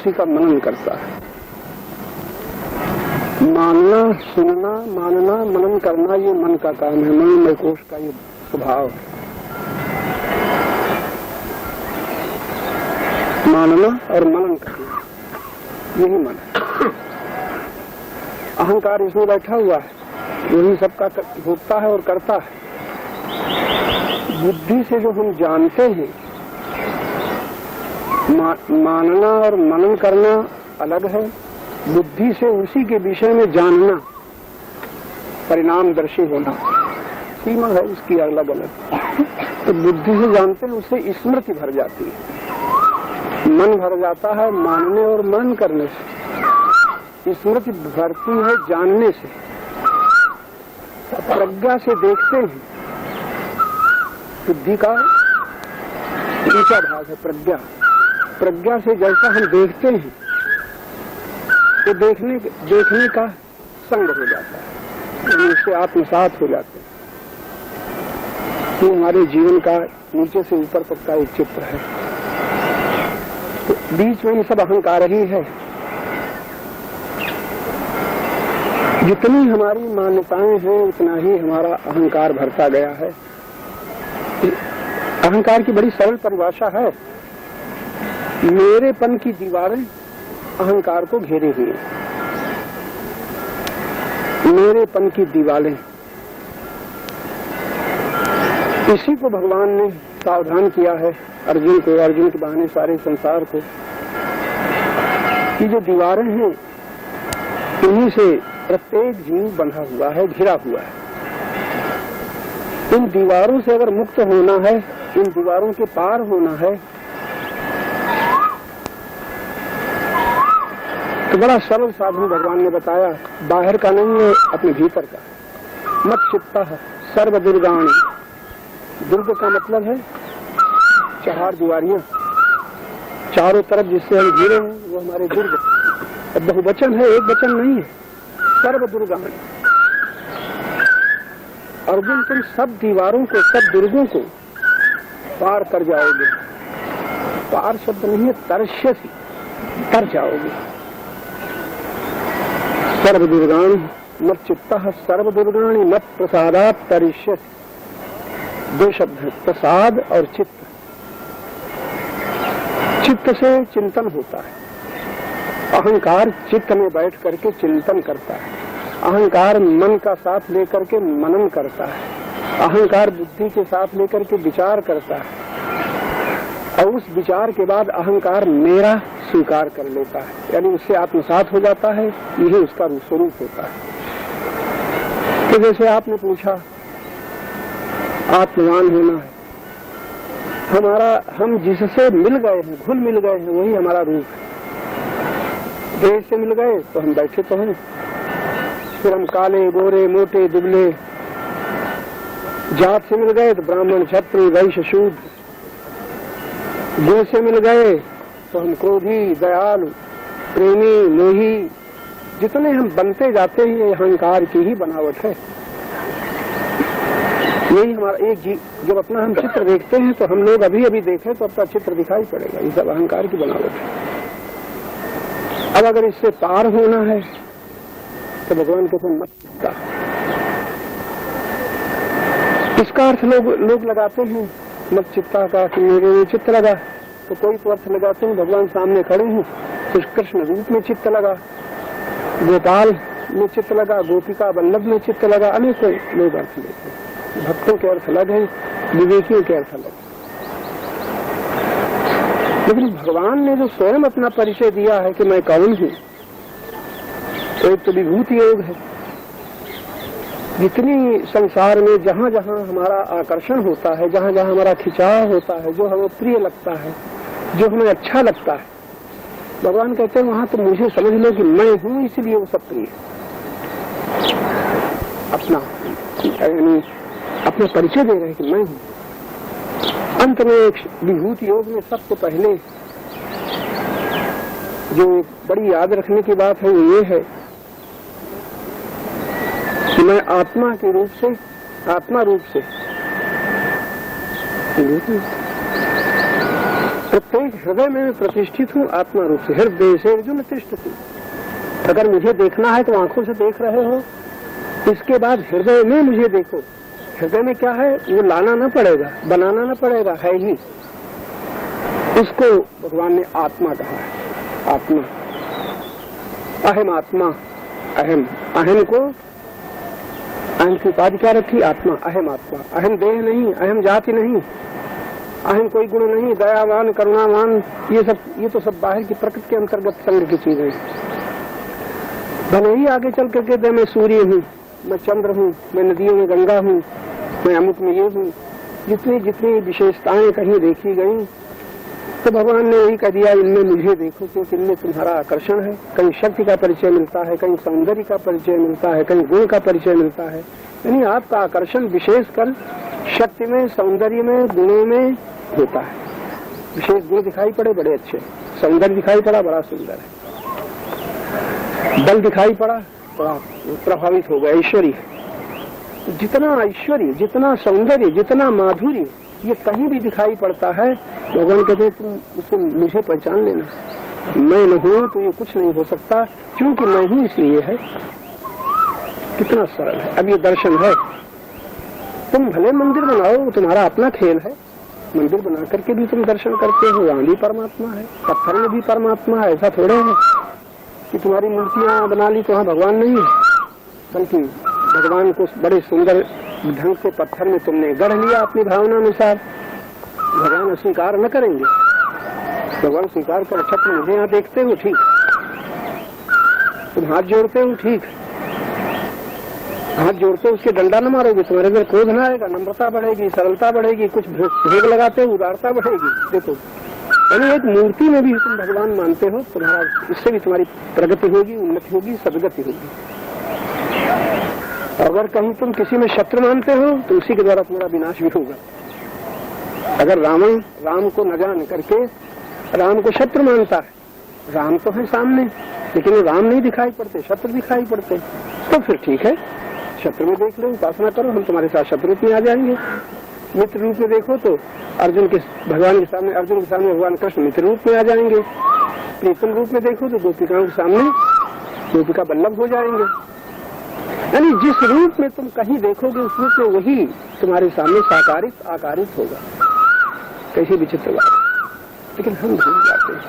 उसी का मनन करता है। मानना, सुनना, मानना, मनन करना, ये मन का काम है, मनोमय कोश का ये स्वभाव है। मानना और मनन करना, यही मन है। अहंकार इसमें बैठा हुआ है, यही सबका भोगता है और करता है। बुद्धि से जो हम जानते हैं, मानना और मनन करना अलग है। बुद्धि से उसी के विषय में जानना, परिणामदर्शी होना, सीमा है इसकी अलग अलग। तो बुद्धि से जानते हैं, उससे स्मृति भर जाती है, मन भर जाता है मानने और मनन करने से। स्मृति भरती है जानने से। प्रज्ञा से देखते हैं, बुद्धि का ऊंचा भाग है प्रज्ञा। प्रज्ञा से जैसा हम देखते हैं तो देखने का संग हो जाता है, उससे आत्मसात हो जाते हैं। ये हमारे जीवन का नीचे से ऊपर तक का एक चित्र है। तो बीच में ये सब अहंकार ही है। जितनी हमारी मान्यताएं हैं उतना ही हमारा अहंकार भरता गया है। अहंकार की बड़ी सरल परिभाषा है, मेरेपन की दीवारें अहंकार को घेरे हुए। मेरेपन की दीवारें, इसी को भगवान ने सावधान किया है अर्जुन को, अर्जुन के बहाने सारे संसार को, कि जो दीवारें हैं इन्हीं से प्रत्येक जीव बंधा हुआ है, घिरा हुआ है। इन दीवारों से अगर मुक्त होना है, इन दीवारों के पार होना है, तो बड़ा सरल साधन भगवान ने बताया। बाहर का नहीं है, अपने भीतर का। मत चित्ता सर्व दुर्गाणी। दुर्ग का मतलब है चार दीवारियां, चारों तरफ जिससे हम घिरे हैं वो हमारे दुर्ग। अब बहुवचन है, एक वचन नहीं है। सर्व दुर्गाणी। अर्जुन, तुम सब दीवारों को, सब दुर्गों को पार कर जाओगे। पार शब्द नहीं है, तरस्यसि, तर जाओगे। सर्व दुर्गाणी मत चित्ता सर्व दुर्गाणी मत प्रसादात तरिष्यसि। दो शब्द है, प्रसाद और चित्त। चित्त से चिंतन होता है। अहंकार चित्त में बैठ करके चिंतन करता है। अहंकार मन का साथ लेकर के मनन करता है। अहंकार बुद्धि के साथ लेकर के विचार करता है, और उस विचार के बाद अहंकार मेरा स्वीकार कर लेता है, यानी उससे आत्मसात हो जाता है। यही उसका स्वरूप होता है। तो जैसे आपने पूछा, आत्मवान होना है हमारा, हम जिससे मिल गए हैं, घुल मिल गए हैं, वही हमारा रूप है। देह से मिल गए तो हम बैठे तो हैं, फिर हम काले गोरे मोटे दुबले। जात से मिल गए तो ब्राह्मण क्षत्रिय वैश्य शूद्र। गुण से मिल गए तो हम क्रोधी दयालु प्रेमी मोही। जितने हम बनते जाते हैं ये अहंकार की ही बनावट है। यही हमारा एक जब अपना हम चित्र देखते हैं तो हम लोग अभी अभी देखें तो अपना चित्र दिखाई पड़ेगा। ये सब अहंकार की बनावट है। अब अगर इससे पार होना है तो भगवान कहते हैं मत चित्ता। इसका अर्थ लोग लगाते हैं मत चित्ता का, कि मेरे में चित्त लगा। तो कोई तो अर्थ लगाते हैं, भगवान सामने खड़े हैं तो कृष्ण रूप में चित्त लगा, गोपाल में चित्त लगा, गोपिका वल्लभ में चित्त लगा। अनेकों लोग अर्थ लेते हैं। भक्तों के अर्थ अलग है, विवेकियों के अर्थ अलग है। लेकिन भगवान ने जो स्वयं अपना परिचय दिया है कि मैं कौन हूँ, एक तो विभूति योग है। जितनी संसार में जहाँ जहाँ हमारा आकर्षण होता है, जहाँ जहाँ हमारा खिंचाव होता है, जो हमें प्रिय लगता है, जो हमें अच्छा लगता है, भगवान कहते हैं वहां तो मुझे समझ लो कि मैं हूँ, इसलिए वो सब प्रिय। अपना यानी अपना परिचय दे रहे हैं कि मैं हूँ। अंत में एक विभूति योग में सबसे पहले जो बड़ी याद रखने की बात है वो ये है कि मैं आत्मा के रूप से, आत्मा रूप से प्रत्येक हृदय में प्रतिष्ठित हूँ आत्मा रूप से। हृदय से अर्जुन तिष्ठति। अगर मुझे देखना है तो आंखों से देख रहे हो, इसके बाद हृदय में मुझे देखो। हृदय में क्या है वो लाना न पड़ेगा, बनाना न पड़ेगा, है ही। उसको भगवान ने आत्मा कहा है। आत्मा, अहम आत्मा, अहम, अहम को, अहम की उपाधि क्या रखी? आत्मा, अहम आत्मा। अहम देह नहीं, अहम जाति नहीं, अहम कोई गुण नहीं, दयावान, करुणावान, ये तो सब बाहर की प्रकृति के अंतर्गत संग की चीजें। भले ही आगे चल करके मैं सूर्य हूँ, मैं चंद्र हूँ, मैं नदियों में गंगा हूँ, मैं अमुक में ये हूँ, जितनी जितनी विशेषताएं कहीं देखी गई, तो भगवान ने यही कह दिया इनमें मुझे देखो, क्योंकि इनमें तुम्हारा आकर्षण है। कहीं शक्ति का परिचय मिलता है, कहीं सौंदर्य का परिचय मिलता है, कहीं गुण का परिचय मिलता है। यानी आपका आकर्षण विशेषकर शक्ति में, सौंदर्य में, गुणों में होता है। विशेष गुण दिखाई पड़े बड़े अच्छे, सौंदर्य दिखाई पड़ा बड़ा सुंदर है, बल दिखाई पड़ा बड़ा प्रभावित हो गया, ऐश्वर्य। जितना ऐश्वर्य, जितना सौंदर्य, जितना माधुर्य ये कहीं भी दिखाई पड़ता है, भगवान कहते तुम मुझे पहचान लेना। मैं न हूं तो ये कुछ नहीं हो सकता, क्योंकि मैं हूं इसलिए है। कितना सरल है। अब ये दर्शन है। तुम भले मंदिर बनाओ, तुम्हारा अपना खेल है, मंदिर बना करके भी तुम दर्शन करते हो, वहां भी परमात्मा है, पत्थर में भी परमात्मा है। ऐसा थोड़े है कि तुम्हारी मूर्तियां बना ली तो वहां भगवान नहीं है, बल्कि भगवान को बड़े सुंदर ढंग से पत्थर में तुमने गढ़ लिया अपनी भावना अनुसार। भगवान स्वीकार न करेंगे, भगवान स्वीकार कर, अच्छा तुम मुझे यहाँ देखते हो, ठीक, तुम हाथ जोड़ते हो, ठीक, हाथ जोड़ते हो, उसके डंडा न मारोगे, तुम्हारे अंदर क्रोध न आएगा, नम्रता बढ़ेगी, सरलता बढ़ेगी, कुछ भेग लगाते हो, उदारता बढ़ेगी। देखो, यानी एक मूर्ति में भी तुम भगवान मानते हो, तुम्हारा इससे भी तुम्हारी प्रगति होगी, उन्नति होगी, सदगति होगी। अगर कहीं तुम किसी में शत्रु मानते हो तो उसी के द्वारा तुम्हारा विनाश भी होगा। अगर रावण राम को न जान करके राम को शत्रु मानता है, राम तो है सामने लेकिन राम नहीं दिखाई पड़ते, शत्रु दिखाई पड़ते, तो फिर ठीक है, शत्रु में देख लो, उपासना करो, हम तुम्हारे साथ शत्रु रूप में आ जाएंगे। मित्र रूप में देखो तो अर्जुन के भगवान के सामने, अर्जुन के सामने भगवान कृष्ण मित्र रूप में आ जाएंगे। प्रीतम रूप में देखो तो गोपिकाओं के सामने गोपिका वल्लभ हो जाएंगे। यानी जिस रूप में तुम कहीं देखोगे उस रूप में वही तुम्हारे सामने साकारित आकारित होगा। कैसी विचित्र बात। लेकिन हम भूल जाते हैं,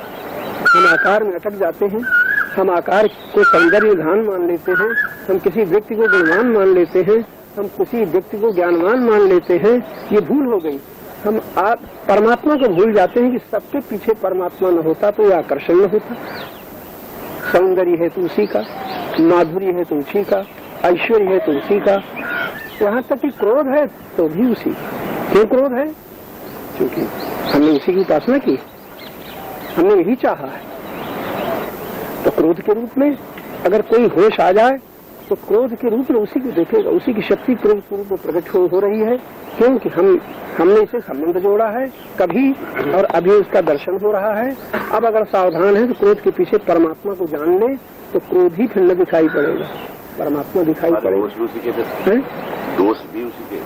हम आकार में अटक जाते हैं, हम आकार को सौंदर्य धान मान लेते हैं, हम किसी व्यक्ति को गुणवान मान लेते हैं, हम किसी व्यक्ति को ज्ञानवान मान लेते हैं। ये भूल हो गई। हम परमात्मा को भूल जाते हैं कि सबके पीछे परमात्मा न होता तो यह आकर्षण न होता। सौंदर्य है तो उसी का, माधुर्य है तो उसी का, ऐश्वर्य है तो उसी का, यहाँ तक कि क्रोध है तो भी उसी। क्यों क्रोध है? क्योंकि हमने उसी की उपासना की, हमने यही चाहा है। तो क्रोध के रूप में अगर कोई होश आ जाए तो क्रोध के रूप में उसी को देखेगा, उसी की शक्ति क्रोध के रूप में प्रकट हो रही है। क्योंकि हमने इसे संबंध जोड़ा है कभी, और अभी उसका दर्शन हो रहा है। अब अगर सावधान है तो क्रोध के पीछे परमात्मा को जान ले तो क्रोध ही फिर न दिखाई पड़ेगा, परमात्मा दिखाई पड़ेगा। दोष भी उसी के,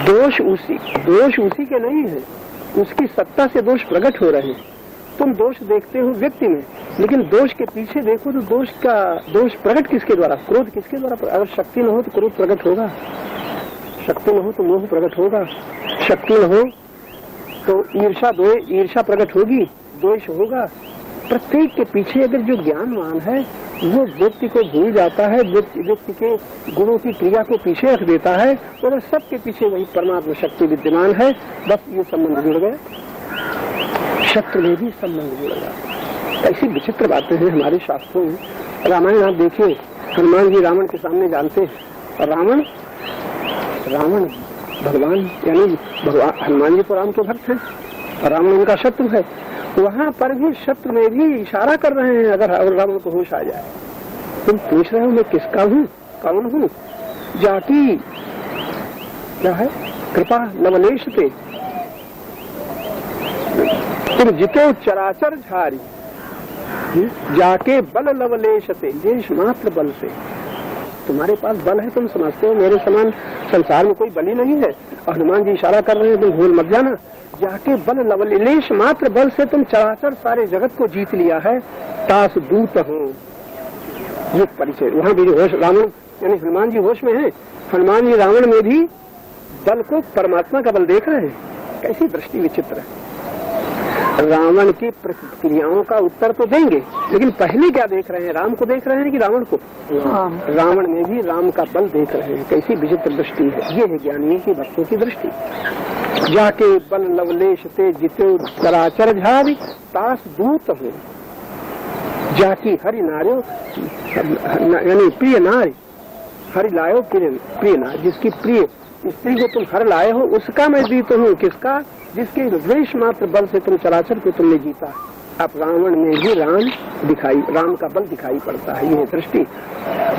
दोष उसी के नहीं है, उसकी सत्ता से दोष प्रकट हो रहे हैं। तुम दोष देखते हो व्यक्ति में, लेकिन दोष के पीछे देखो तो दोष प्रकट किसके द्वारा? क्रोध किसके द्वारा? अगर शक्ति न हो तो क्रोध प्रकट होगा, शक्ति न हो तो मोह प्रकट होगा, शक्ति न हो तो ईर्षा प्रकट होगी, द्वेष होगा। प्रत्येक के पीछे अगर जो ज्ञानवान है वो व्यक्ति को भूल जाता है, व्यक्ति के गुणों की क्रिया को पीछे रख देता है, तो सबके पीछे वही परमात्मा शक्ति विद्यमान है। बस ये संबंध जुड़ गए, शत्रु में भी संबंध जुड़ गया। ऐसी विचित्र बातें हैं हमारे शास्त्रों में। रामायण आप देखिए, हनुमान जी रावण के सामने जानते हैं, और रावण भगवान यानी भगवान हनुमान जी तो राम के भक्त हैं और रावण उनका शत्रु है। वहां पर भी शत्रु में भी इशारा कर रहे हैं, अगर रावण को होश आ जाए। तुम पूछ रहे हो मैं किसका हूँ, कौन हूँ? जाति क्या है? कृपा लवलेश पे तुम जितो चराचर झारी, जाके बल लवलेश से, देश मात्र बल से। तुम्हारे पास बल है, तुम समझते हो मेरे समान संसार में कोई बली नहीं है। और हनुमान जी इशारा कर रहे हैं, तुम भूल मत जाना, जाके बल लवलेश मात्र बल से तुम चराचर सारे जगत को जीत लिया है, तास दूत हो। ये परिचय वहां भी होश, रावण यानी हनुमान जी होश में है, हनुमान जी रावण में भी बल को परमात्मा का बल देख रहे हैं। कैसी दृष्टि विचित्र है। रावण की प्रतिक्रियाओं का उत्तर तो देंगे, लेकिन पहले क्या देख रहे हैं, राम को देख रहे हैं कि रावण को? रावण में भी राम का बल देख रहे हैं। कैसी विचित्र दृष्टि है। ये है ज्ञानियों की, भक्तों की दृष्टि। जाके बल लवलेश ते जितो चराचर झारी तास दूत हो। जाकी हरि नार्यो यानी प्रिय नारी, हरि लायो प्रिय नारी, जिसकी प्रिय स्त्री को तुम हर लाए हो, उसका मैं जीत हूँ। किसका? जिसके द्वेष मात्र बल से तुम चराचर को तुमने जीता। अब रावण में भी राम का बल दिखाई पड़ता है, यह दृष्टि।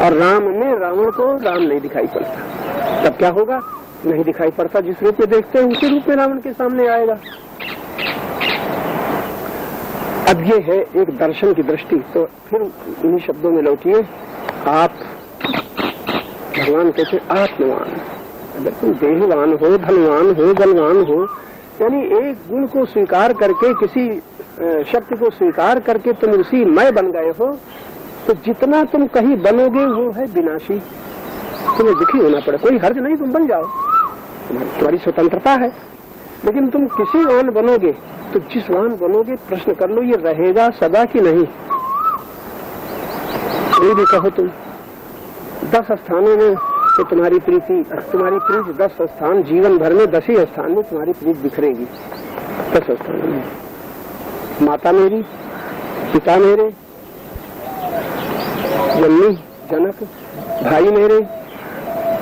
और राम में रावण को राम नहीं दिखाई पड़ता। तब क्या होगा? नहीं दिखाई पड़ता। जिस रूप में देखते हैं उसी रूप में रावण के सामने आएगा। अब ये है एक दर्शन की दृष्टि। तो फिर इन्हीं शब्दों में लौटिए। आप भगवान कहते आत्मवान, अगर तुम देहवान हो, धनवान हो, बलवान हो, यानी एक गुण को स्वीकार करके, किसी शक्ति को स्वीकार करके तुम उसी मय बन गए हो, तो जितना तुम कहीं बनोगे वो है विनाशी। तुम्हें दुखी होना पड़े, कोई हर्ज नहीं, तुम बन जाओ, तुम्हारी स्वतंत्रता है। लेकिन तुम किसी वान बनोगे तो जिस वान बनोगे, प्रश्न कर लो ये रहेगा सदा कि नहीं। कोई भी कहो तुम 10 स्थानों में तो तुम्हारी प्रीति 10 स्थान, जीवन भर में 10 ही स्थान में तुम्हारी प्रीति बिखरेगी। 10 स्थानों में माता मेरी, पिता मेरे, जन्मी जनक, भाई मेरे,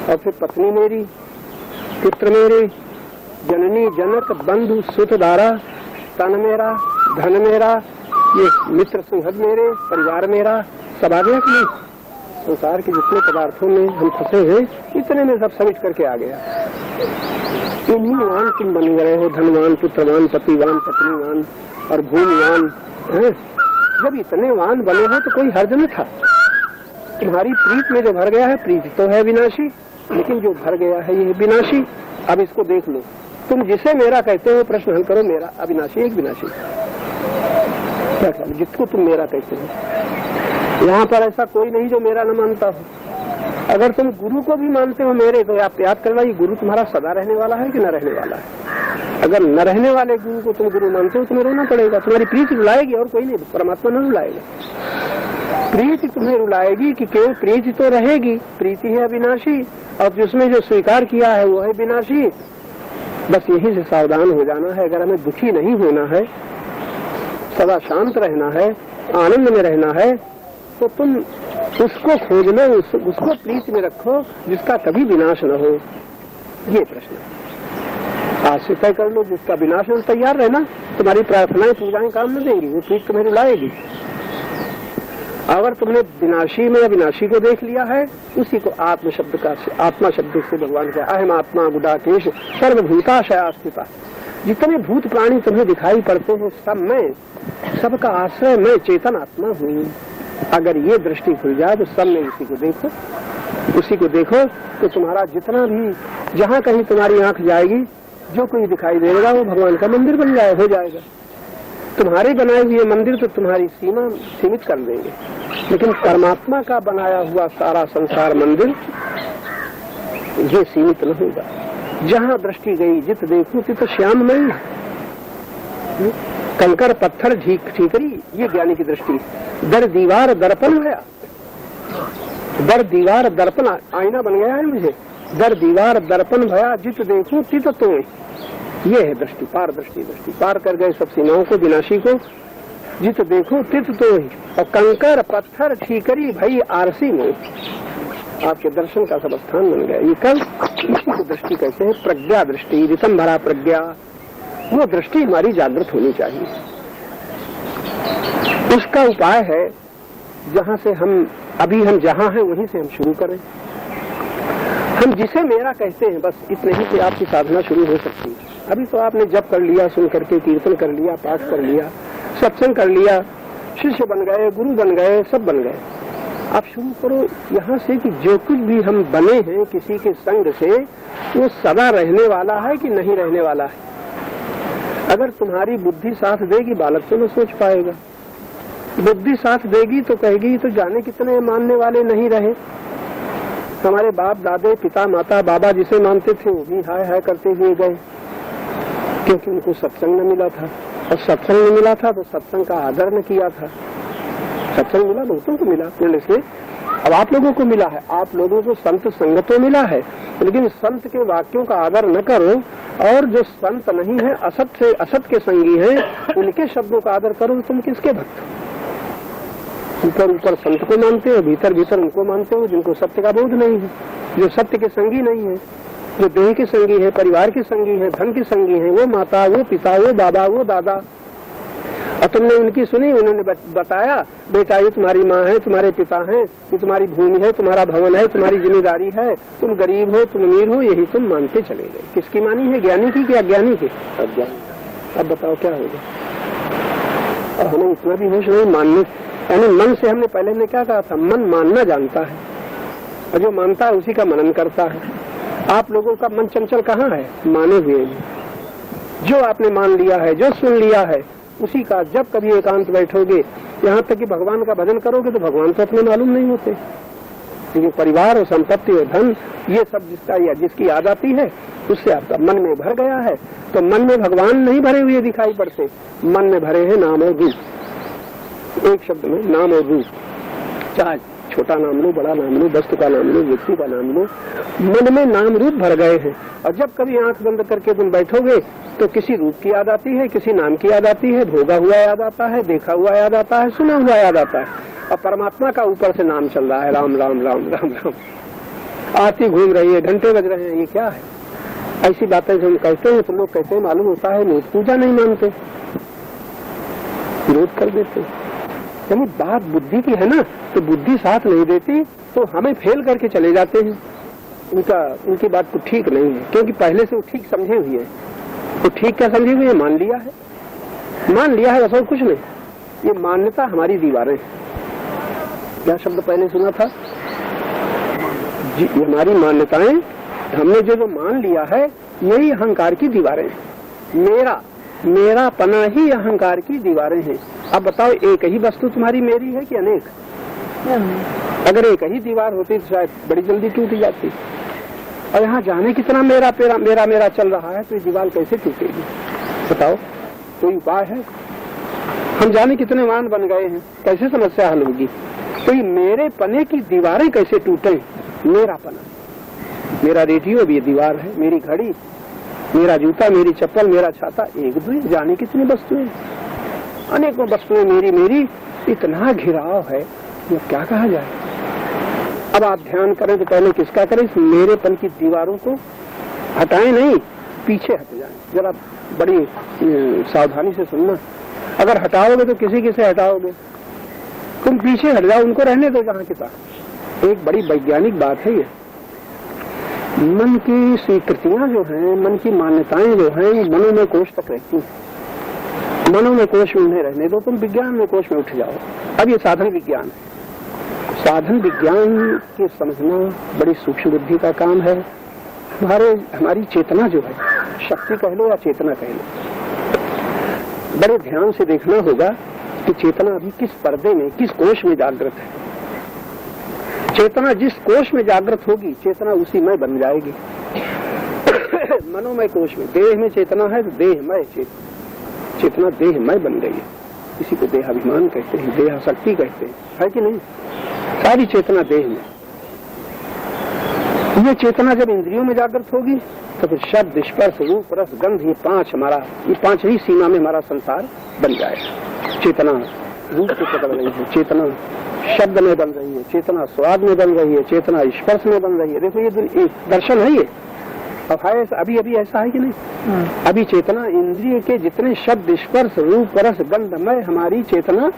और फिर पत्नी मेरी, पुत्र मेरे, जननी जनक, बंधु सुत दारा, तन मेरा, धन मेरा, ये मित्र सुहृद मेरे, परिवार मेरा, सब आ गया कि नहीं? संसार के जितने पदार्थों में हम फंसे हैं, इतने में सब समिट करके आ गया। इन्हीं वान तुम बन गए हो, धनवान, पुत्रवान, पतिवान, पत्नीवान और भूमिवान। जब इतने वान बने हो तो कोई हर्ज न था। तुम्हारी प्रीत में जो भर गया है, प्रीत तो है विनाशी, लेकिन जो भर गया है ये विनाशी। अब इसको देख लो, तुम जिसे मेरा कहते हो, प्रश्न हल करो, मेरा अविनाशी एक विनाशी, क्या कहते जिसको तुम मेरा कहते हो। यहाँ पर ऐसा कोई नहीं जो मेरा न मानता हो। अगर तुम गुरु को भी मानते हो मेरे, तो आप याद करना, ये गुरु तुम्हारा सदा रहने वाला है कि न रहने वाला है। अगर न रहने वाले गुरु को तुम गुरु मानते हो, तुम्हें रोना पड़ेगा। तुम्हारी प्रीति रुलाएगी और कोई नहीं, परमात्मा न रुलाएगा। प्रीति तुम्हें रुलाएगी कि केवल प्रीति तो रहेगी, प्रीति है अविनाशी, और जिसमें जो स्वीकार किया है वो है विनाशी। बस यही से सावधान हो जाना है। अगर हमें दुखी नहीं होना है, सदा शांत रहना है, आनंद में रहना है, तो तुम उसको खोज लो, उसको प्रीति में रखो जिसका कभी विनाश न हो। ये प्रश्न आज से तय कर लो, जिसका विनाश हो तैयार रहना। तुम्हारी प्रार्थनाएं पूजाएं काम न देंगी, वो प्रीति तुम्हें रुलाएगी। अगर तुमने विनाशी में अविनाशी को देख लिया है, उसी को आत्मा शब्द से भगवान का अहम आत्मा गुडाकेश सर्वभूताशया स्थिता। जितने भूत प्राणी तुम्हें दिखाई पड़ते हैं, सब मैं, सबका आश्रय मैं चेतन आत्मा हूँ। अगर ये दृष्टि खुल जाए तो सब में उसी को देखो तो तुम्हारा जितना भी, जहाँ कहीं तुम्हारी आंख जाएगी, जो कोई दिखाई देगा वो भगवान का मंदिर बन हो जाएगा। तुम्हारे बनाए हुए मंदिर तो तुम्हारी सीमा सीमित कर देंगे, लेकिन परमात्मा का बनाया हुआ सारा संसार मंदिर ये सीमित न होगा। जहाँ दृष्टि गई, जित देखूं तित श्याम नहीं। कंकर पत्थर ठीकरी, ये ज्ञानी की दृष्टि। दर दीवार दर्पण भया, दर दीवार दर्पण आईना बन गया है मुझे। दर दीवार दर्पण भया, जित देखूं तित तो, ये है दृष्टि, पार दृष्टि। पार कर गए सब सीमाओं को, विनाशी को। जित देखो तित तो ही। और कंकर पत्थर ठीकरी भई आरसी में, आपके दर्शन का सब स्थान बन गया। ये कल इसी को दृष्टि कहते हैं, प्रज्ञा दृष्टि, रितंभरा प्रज्ञा। वो दृष्टि हमारी जागृत होनी चाहिए। उसका उपाय है, जहाँ से हम जहाँ हैं वहीं से हम शुरू करें। हम जिसे मेरा कहते हैं, बस इतने ही से आपकी साधना शुरू हो सकती है। अभी तो आपने जप कर लिया, सुन करके कीर्तन कर लिया, पाठ कर लिया, सत्संग कर लिया, शिष्य बन गए, गुरु बन गए, सब बन गए। आप शुरू करो यहाँ से कि जो कुछ भी हम बने हैं किसी के संग से, वो सदा रहने वाला है कि नहीं रहने वाला है। अगर तुम्हारी बुद्धि साथ देगी बालक तो न सोच पाएगा, बुद्धि साथ देगी तो कहेगी तो जाने कितने मानने वाले नहीं रहे। हमारे बाप दादे पिता माता बाबा जिसे मानते थे वो भी हाय हाय करते हुए गए, क्योंकि उनको सत्संग न मिला था, और सत्संग न मिला था तो सत्संग का आदर न किया था। सत्संग मिला बहुतों को मिला, इसलिए अब आप लोगों को मिला है, आप लोगों को संत संगतों मिला है, लेकिन संत के वाक्यों का आदर न करो, और जो संत नहीं है असत से असत के संगी हैं उनके शब्दों का आदर करो। तुम किसके भक्त हो? ऊपर ऊपर संत को मानते हो, भीतर भीतर उनको मानते हो जिनको सत्य का बोध नहीं है, जो सत्य के संगी नहीं है, जो देह के संगी है, परिवार के संगी है, धन के संगी है, वो माता वो पिता वो बाबा वो दादा। और तुमने उनकी सुनी, उन्होंने बताया बेटा ये तुम्हारी माँ है, तुम्हारे पिता हैं, ये तुम्हारी भूमि है, तुम्हारा भवन है, तुम्हारी जिम्मेदारी है, तुम गरीब हो तुम अमीर हो, यही तुम मानते चले गए। किसकी मानी है, ज्ञानी की कि अज्ञानी की? अज्ञानी। अब बताओ क्या होगा? और हमें इतना भी होश नहीं मानने, यानी मन से हमने पहले ने क्या कहा था, मन मानना जानता है और जो मानता है उसी का मनन करता है। आप लोगों का मन चंचल कहाँ है? माने हुए। जो आपने मान लिया है, जो सुन लिया है, उसी का जब कभी एकांत बैठोगे, यहाँ तक कि भगवान का भजन करोगे तो भगवान तो अपने मालूम नहीं होते, क्योंकि परिवार और संपत्ति और धन ये सब जिसका या जिसकी याद आती है उससे आपका मन में भर गया है। तो मन में भगवान नहीं भरे हुए दिखाई पड़ते, मन में भरे हैं नाम और रूप। एक शब्द में नाम और रूप, चाहे छोटा नाम लो, बड़ा नाम लो, वस्तु का नाम लो, व्यक्ति का नाम लो, मन में नाम रूप भर गए हैं। और जब कभी आंख बंद करके तुम बैठोगे तो किसी रूप की याद आती है, किसी नाम की याद आती है, भोगा हुआ याद आता है, देखा हुआ याद आता है, सुना हुआ याद आता है, और परमात्मा का ऊपर से नाम चल रहा है, राम राम राम राम राम। आरती घूम रही है, घंटे बज रहे हैं, ये क्या है? ऐसी बातें जो हम कहते हैं तो लोग कहते हैं मालूम होता है लोग पूजा नहीं मानते, विरोध कर देते। यानी बात बुद्धि की है ना, तो बुद्धि साथ नहीं देती तो हमें फेल करके चले जाते हैं। उनकी बात तो ठीक नहीं है, क्योंकि पहले से वो ठीक समझे हुए हैं। तो ठीक क्या समझे हुए? मान लिया है, मान लिया है, ऐसा कुछ नहीं। ये मान्यता हमारी दीवारें। क्या शब्द पहले सुना था जी? हमारी मान्यताएं, हमने जो मान लिया है यही अहंकार की दीवारें। मेरा पना ही अहंकार की दीवारें हैं। अब बताओ, एक ही वस्तु तुम्हारी मेरी है कि अनेक? अगर एक ही दीवार होती तो शायद बड़ी जल्दी टूट जाती। और यहाँ जाने कितना मेरा मेरा चल रहा है, तो ये दीवार कैसे टूटेगी? बताओ, कोई उपाय है? हम जाने कितने मान बन गए हैं, कैसे समस्या हल होगी? तो ये मेरे पने की दीवारें कैसे टूटे? मेरा पना, मेरा रेडियो भी दीवार है, मेरी घड़ी, मेरा जूता, मेरी चप्पल, मेरा छाता, एक दो जाने कितनी वस्तुएं, अनेकों वस्तुएं मेरी, इतना घिराव है, ये क्या कहा जाए? अब आप ध्यान करें तो पहले किसका करें? इस मेरेपन की दीवारों को हटाएं नहीं, पीछे हट जाएं। जरा बड़ी सावधानी से सुनना, अगर हटाओगे तो किसी से हटाओगे? तुम पीछे हट जाओ, उनको रहने दो जहाँ के पास। एक बड़ी वैज्ञानिक बात है ये। मन की स्वीकृतियां जो हैं, मन की मान्यताएं जो हैं, मनो में कोश तक रहती हैं। मनो में कोश में उन्हें रहने दो, तुम विज्ञान में कोश में उठ जाओ। अब ये साधन विज्ञान है। साधन विज्ञान के समझना बड़ी सूक्ष्म बुद्धि का काम है। हमारी चेतना जो है, शक्ति कह लो या चेतना कह लो, बड़े ध्यान से देखना होगा कि चेतना अभी किस पर्दे में, किस कोश में जागृत है। चेतना जिस कोश में जागृत होगी, चेतना उसी में बन जाएगी। मनोमय कोश में, देह में चेतना है तो देहमय चेतना देहमय बन गई है। इसी को देहाभिमान कहते हैं, देहाशक्ति कहते हैं, है कि नहीं? सारी चेतना देह में। ये चेतना जब इंद्रियों में जागृत होगी तो फिर शब्द, स्पर्श, रूप, रस, गंध, ये पांच ही सीमा में हमारा संसार बन जाएगा। चेतना रूप से पकड़ रही है, चेतना शब्द में बन रही है, चेतना स्वाद में बन रही है, चेतना स्पर्श में बन रही है। देखो ये दर्शन है ये। अब है अभी ऐसा है कि नहीं? अभी चेतना इंद्रिय के जितने शब्द, स्पर्श, रूप, रस, गंध में हमारी चेतना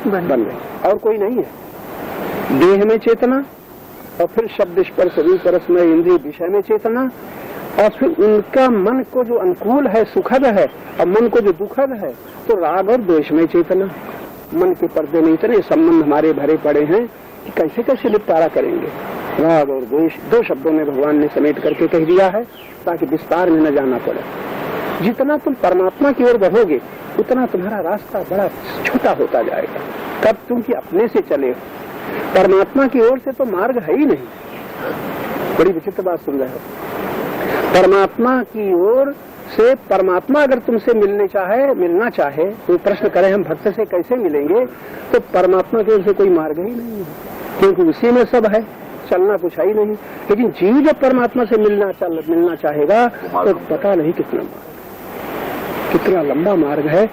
बन रही, और कोई नहीं है। देह में चेतना, और फिर शब्द, स्पर्श, रूप, रस में इंद्रिय विषय में चेतना, और फिर उनका मन को जो अनुकूल है, सुखद है, और मन को जो दुखद है, तो राग और द्वेष में चेतना। मन के पर्दे में इतने संबंध हमारे भरे पड़े हैं कि कैसे कैसे निपटारा करेंगे। राग और द्वेष 2 शब्दों में भगवान ने समेट करके कह दिया है ताकि विस्तार में न जाना पड़े। जितना तुम परमात्मा की ओर बढ़ोगे उतना तुम्हारा रास्ता बड़ा छोटा होता जाएगा। कब तुम कि अपने से चले हो, परमात्मा की ओर से तो मार्ग है ही नहीं। बड़ी विचित्र बात सुन रहे हो। परमात्मा की ओर से परमात्मा अगर तुमसे मिलना चाहे तो प्रश्न करें हम भक्त से कैसे मिलेंगे, तो परमात्मा की ओर से कोई मार्ग ही नहीं है, क्योंकि उसी में सब है, चलना कुछ है ही नहीं। लेकिन जीव जब परमात्मा से मिलना चाहेगा तो पता नहीं कितना लंबा मार्ग है,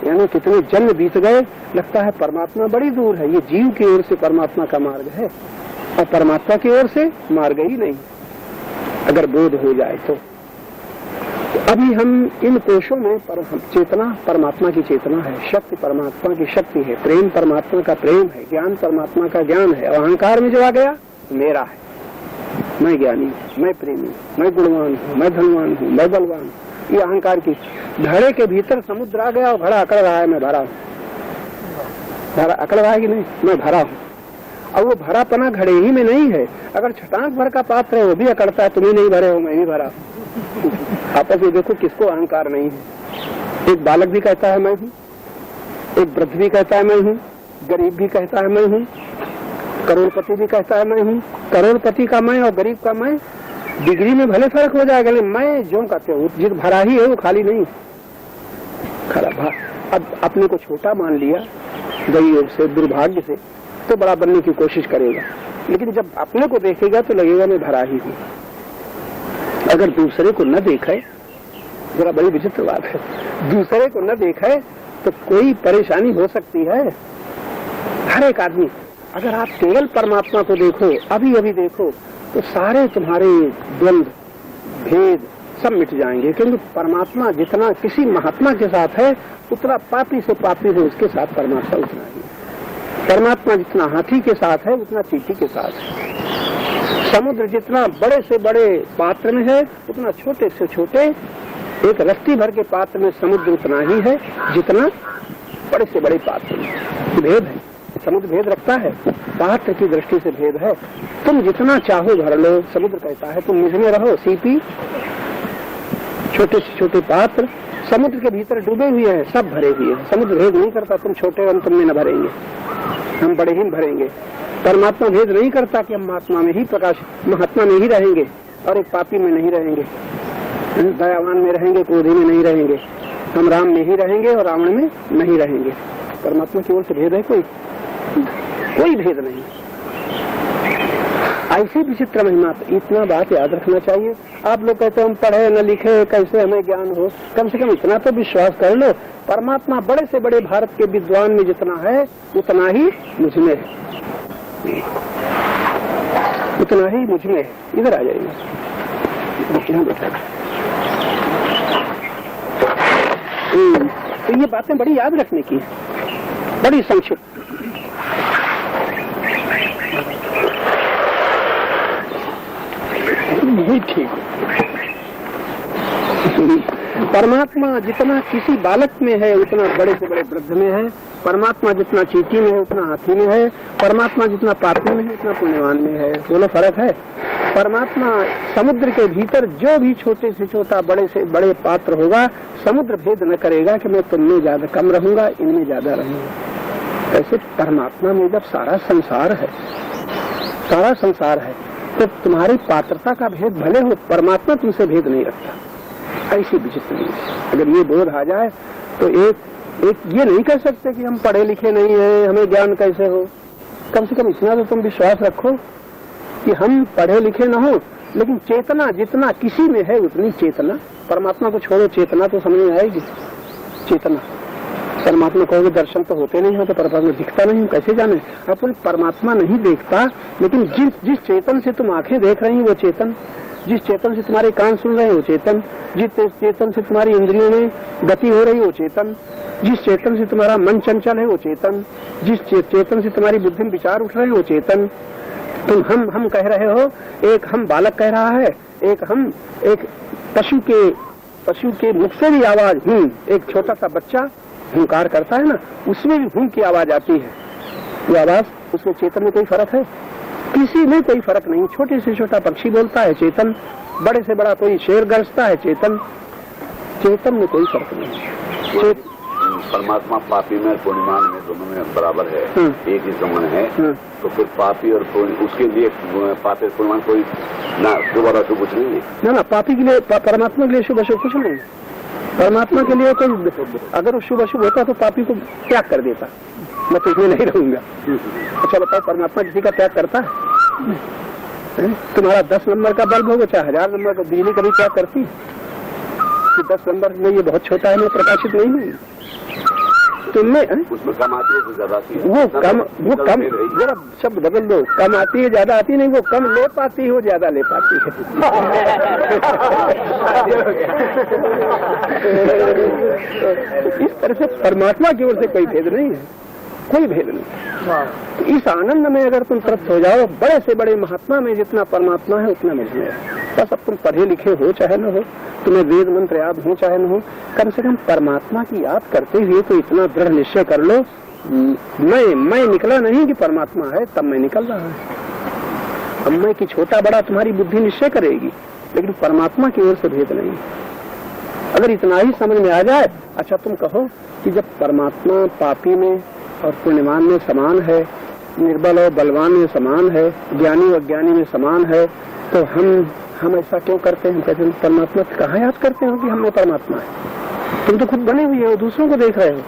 यानी कितने जन्म बीत गए, लगता है परमात्मा बड़ी दूर है। ये जीव की ओर से परमात्मा का मार्ग है और परमात्मा की ओर से मार्ग ही नहीं, अगर बोध हो जाए तो। अभी हम इन कोशों में चेतना परमात्मा की चेतना है, शक्ति परमात्मा की शक्ति है, प्रेम परमात्मा का प्रेम है, ज्ञान परमात्मा का ज्ञान है। और अहंकार में जो आ गया मेरा है, मैं ज्ञानी, मैं प्रेमी, मैं गुणवान हूँ, मैं धनवान हूँ, मैं बलवान हूँ, ये अहंकार की घड़े के भीतर समुद्र आ गया और घड़ा अकड़ रहा है मैं भरा हूँ। घड़ा अकड़ रहा है कि नहीं, मैं भरा हूँ। अब वो भरापना घड़े ही में नहीं है, अगर छटाक भर का पात्र है वो भी अकड़ता है, तुम ही नहीं भरे हो मैं भी भरा हूँ। आपस में देखो किसको अहंकार नहीं है। एक बालक भी कहता है मैं हूँ, एक वृद्ध भी कहता है मैं हूँ, गरीब भी कहता है मैं हूँ, करोड़पति भी कहता है मैं हूँ। करोड़पति का मैं और गरीब का मैं डिग्री में भले फर्क हो जाएगा, लेकिन मैं जो कहते हो जिस भरा ही है वो खाली नहीं खरा। अब अपने को छोटा मान लिया गई से, दुर्भाग्य से, तो बड़ा बनने की कोशिश करेगा, लेकिन जब अपने को देखेगा तो लगेगा मैं भरा ही हूँ। अगर दूसरे को न देखे, जरा बड़ी विचित्र बात है, दूसरे को न देखे तो कोई परेशानी हो सकती है। हर एक आदमी, अगर आप केवल परमात्मा को देखो, अभी अभी देखो, तो सारे तुम्हारे द्वंद भेद सब मिट जाएंगे, क्योंकि परमात्मा जितना किसी महात्मा के साथ है उतना पापी से पापी है उसके साथ परमात्मा उतना ही। परमात्मा जितना हाथी के साथ है उतना चींटी के साथ है। समुद्र जितना बड़े से बड़े पात्र में है उतना छोटे से छोटे एक रत्ती भर के पात्र में समुद्र उतना ही है जितना बड़े से बड़े पात्र में। भेद है, समुद्र भेद रखता है, पात्र की दृष्टि से भेद है। तुम जितना चाहो भर लो, समुद्र कहता है तुम मुझ में रहो सीपी। छोटे से छोटे पात्र समुद्र के भीतर डूबे हुए हैं, सब भरे हुए हैं। समुद्र भेद नहीं करता तुम छोटे हम तुम में न भरेंगे, हम बड़े ही भरेंगे। परमात्मा भेद नहीं करता कि हम महात्मा में ही महात्मा में ही रहेंगे और एक पापी में नहीं रहेंगे, दयावान में रहेंगे, क्रोधी में नहीं रहेंगे, हम राम में ही रहेंगे और रावण में नहीं रहेंगे। परमात्मा की ओर से भेद है कोई भेद नहीं। ऐसी विचित्र महिमा, इतना बात याद रखना चाहिए। आप लोग कहते हैं हम पढ़े न लिखे कैसे हमें ज्ञान हो, कम से कम इतना तो विश्वास कर लो, परमात्मा बड़े से बड़े भारत के विद्वान में जितना है उतना ही मुझ में है, उतना ही मुझ में है। इधर आ जाइए, तो ये बातें बड़ी याद रखने की, बड़ी संक्षिप्त। नहीं ठीक, परमात्मा जितना किसी बालक में है उतना बड़े से बड़े वृद्ध में है, परमात्मा जितना चींटी में है उतना हाथी में है, परमात्मा जितना पापी में है उतना पुण्यवान में है। दोनों फर्क है। परमात्मा समुद्र के भीतर जो भी छोटे से छोटा बड़े से बड़े पात्र होगा, समुद्र भेद न करेगा कि मैं तुममें ज्यादा कम रहूंगा, इनमें ज्यादा रहूंगा। ऐसे परमात्मा में जब सारा संसार है, सारा संसार है, तो तुम्हारी पात्रता का भेद भले हो, परमात्मा तुमसे भेद नहीं रखता। ऐसी विचित्र नहीं। अगर ये बोध आ जाए तो एक ये नहीं कह सकते कि हम पढ़े लिखे नहीं हैं, हमें ज्ञान कैसे हो। कम से कम इतना तो तुम विश्वास रखो कि हम पढ़े लिखे न हो, लेकिन चेतना जितना किसी में है उतनी चेतना। परमात्मा को छोड़ो, चेतना तो समझ में आएगी। चेतना परमात्मा कहोगे दर्शन तो होते नहीं हो, तो परमात्मा दिखता नहीं, कैसे जाने। अब परमात्मा नहीं देखता, लेकिन जिस चेतन से तुम आंखें देख रही हो वो चेतन, जिस चेतन से तुम्हारे कान सुन रहे हैं वो चेतन, जिस चेतन से तुम्हारी इंद्रियों में गति हो रही है वो चेतन, जिस चेतन से तुम्हारा मन चंचल है वो चेतन, जिस चेतन से तुम्हारी बुद्धि में विचार उठ रहे हैं वो चेतन। तुम हम कह रहे हो, एक हम बालक कह रहा है, एक पशु के मुख से भी आवाज एक छोटा सा बच्चा हुंकार करता है ना, उसमें भी हूं की आवाज आती है। वो आवाज उसमें चेतन में कोई फर्क है? किसी में कोई फर्क नहीं। छोटे से छोटा पक्षी बोलता है चेतन, बड़े से बड़ा कोई शेर गरजता है चेतन। चेतन में कोई फर्क नहीं। परमात्मा पापी में और पूर्णिमान में दोनों में बराबर है, एक ही समान है। तो फिर पापी और उसके लिए पापी और पूर्णिमान कोई ना शुभ और अशुभ कुछ नहीं है ना। पापी के लिए, परमात्मा के लिए शुभ अशुभ कुछ नहीं। परमात्मा के लिए कोई, अगर वो शुभ अशुभ होता तो पापी को त्याग कर देता, मैं तो इसमें नहीं रहूंगा। अच्छा बताओ, परमात्मा किसी का त्याग करता है? तुम्हारा 10 नंबर का बल्ब होगा चाहे 1000 नंबर का, बिजली कभी त्याग करती? 10 नंबर में ये बहुत छोटा है, मैं प्रकाशित नहीं हूँ। तुमने उसमें कम आती है तो ज्यादा आती है। वो कम जरा शब्द बदल दो। कम आती है ज्यादा आती नहीं, वो कम ले पाती है, वो ज्यादा ले पाती है। इस तरह से परमात्मा की ओर से कोई भेद नहीं है, कोई भेद नहीं। तो इस आनंद में अगर तुम तृप्त हो जाओ, बड़े से बड़े महात्मा में जितना परमात्मा है उतना मुझमें है। बस अब तुम पढ़े लिखे हो चाहे न हो, तुम्हें वेद मंत्र याद हो चाहे न हो, कम से कम परमात्मा की याद करते हुए तो इतना दृढ़ निश्चय कर लो, मैं निकला नहीं कि परमात्मा है, तब मैं निकल रहा है। अब मैं कि छोटा बड़ा तुम्हारी बुद्धि निश्चय करेगी, लेकिन परमात्मा की ओर से भेद नहीं। अगर इतना ही समझ में आ जाए, अच्छा तुम कहो कि जब परमात्मा पापी में और पुण्यवान में समान है, निर्बल और बलवान में समान है, ज्ञानी और अज्ञानी में समान है, तो हम ऐसा क्यों करते हैं? कहते हैं परमात्मा कहाँ याद करते हो कि हमने परमात्मा है? तुम तो खुद बने हुए हो, दूसरों को देख रहे हो।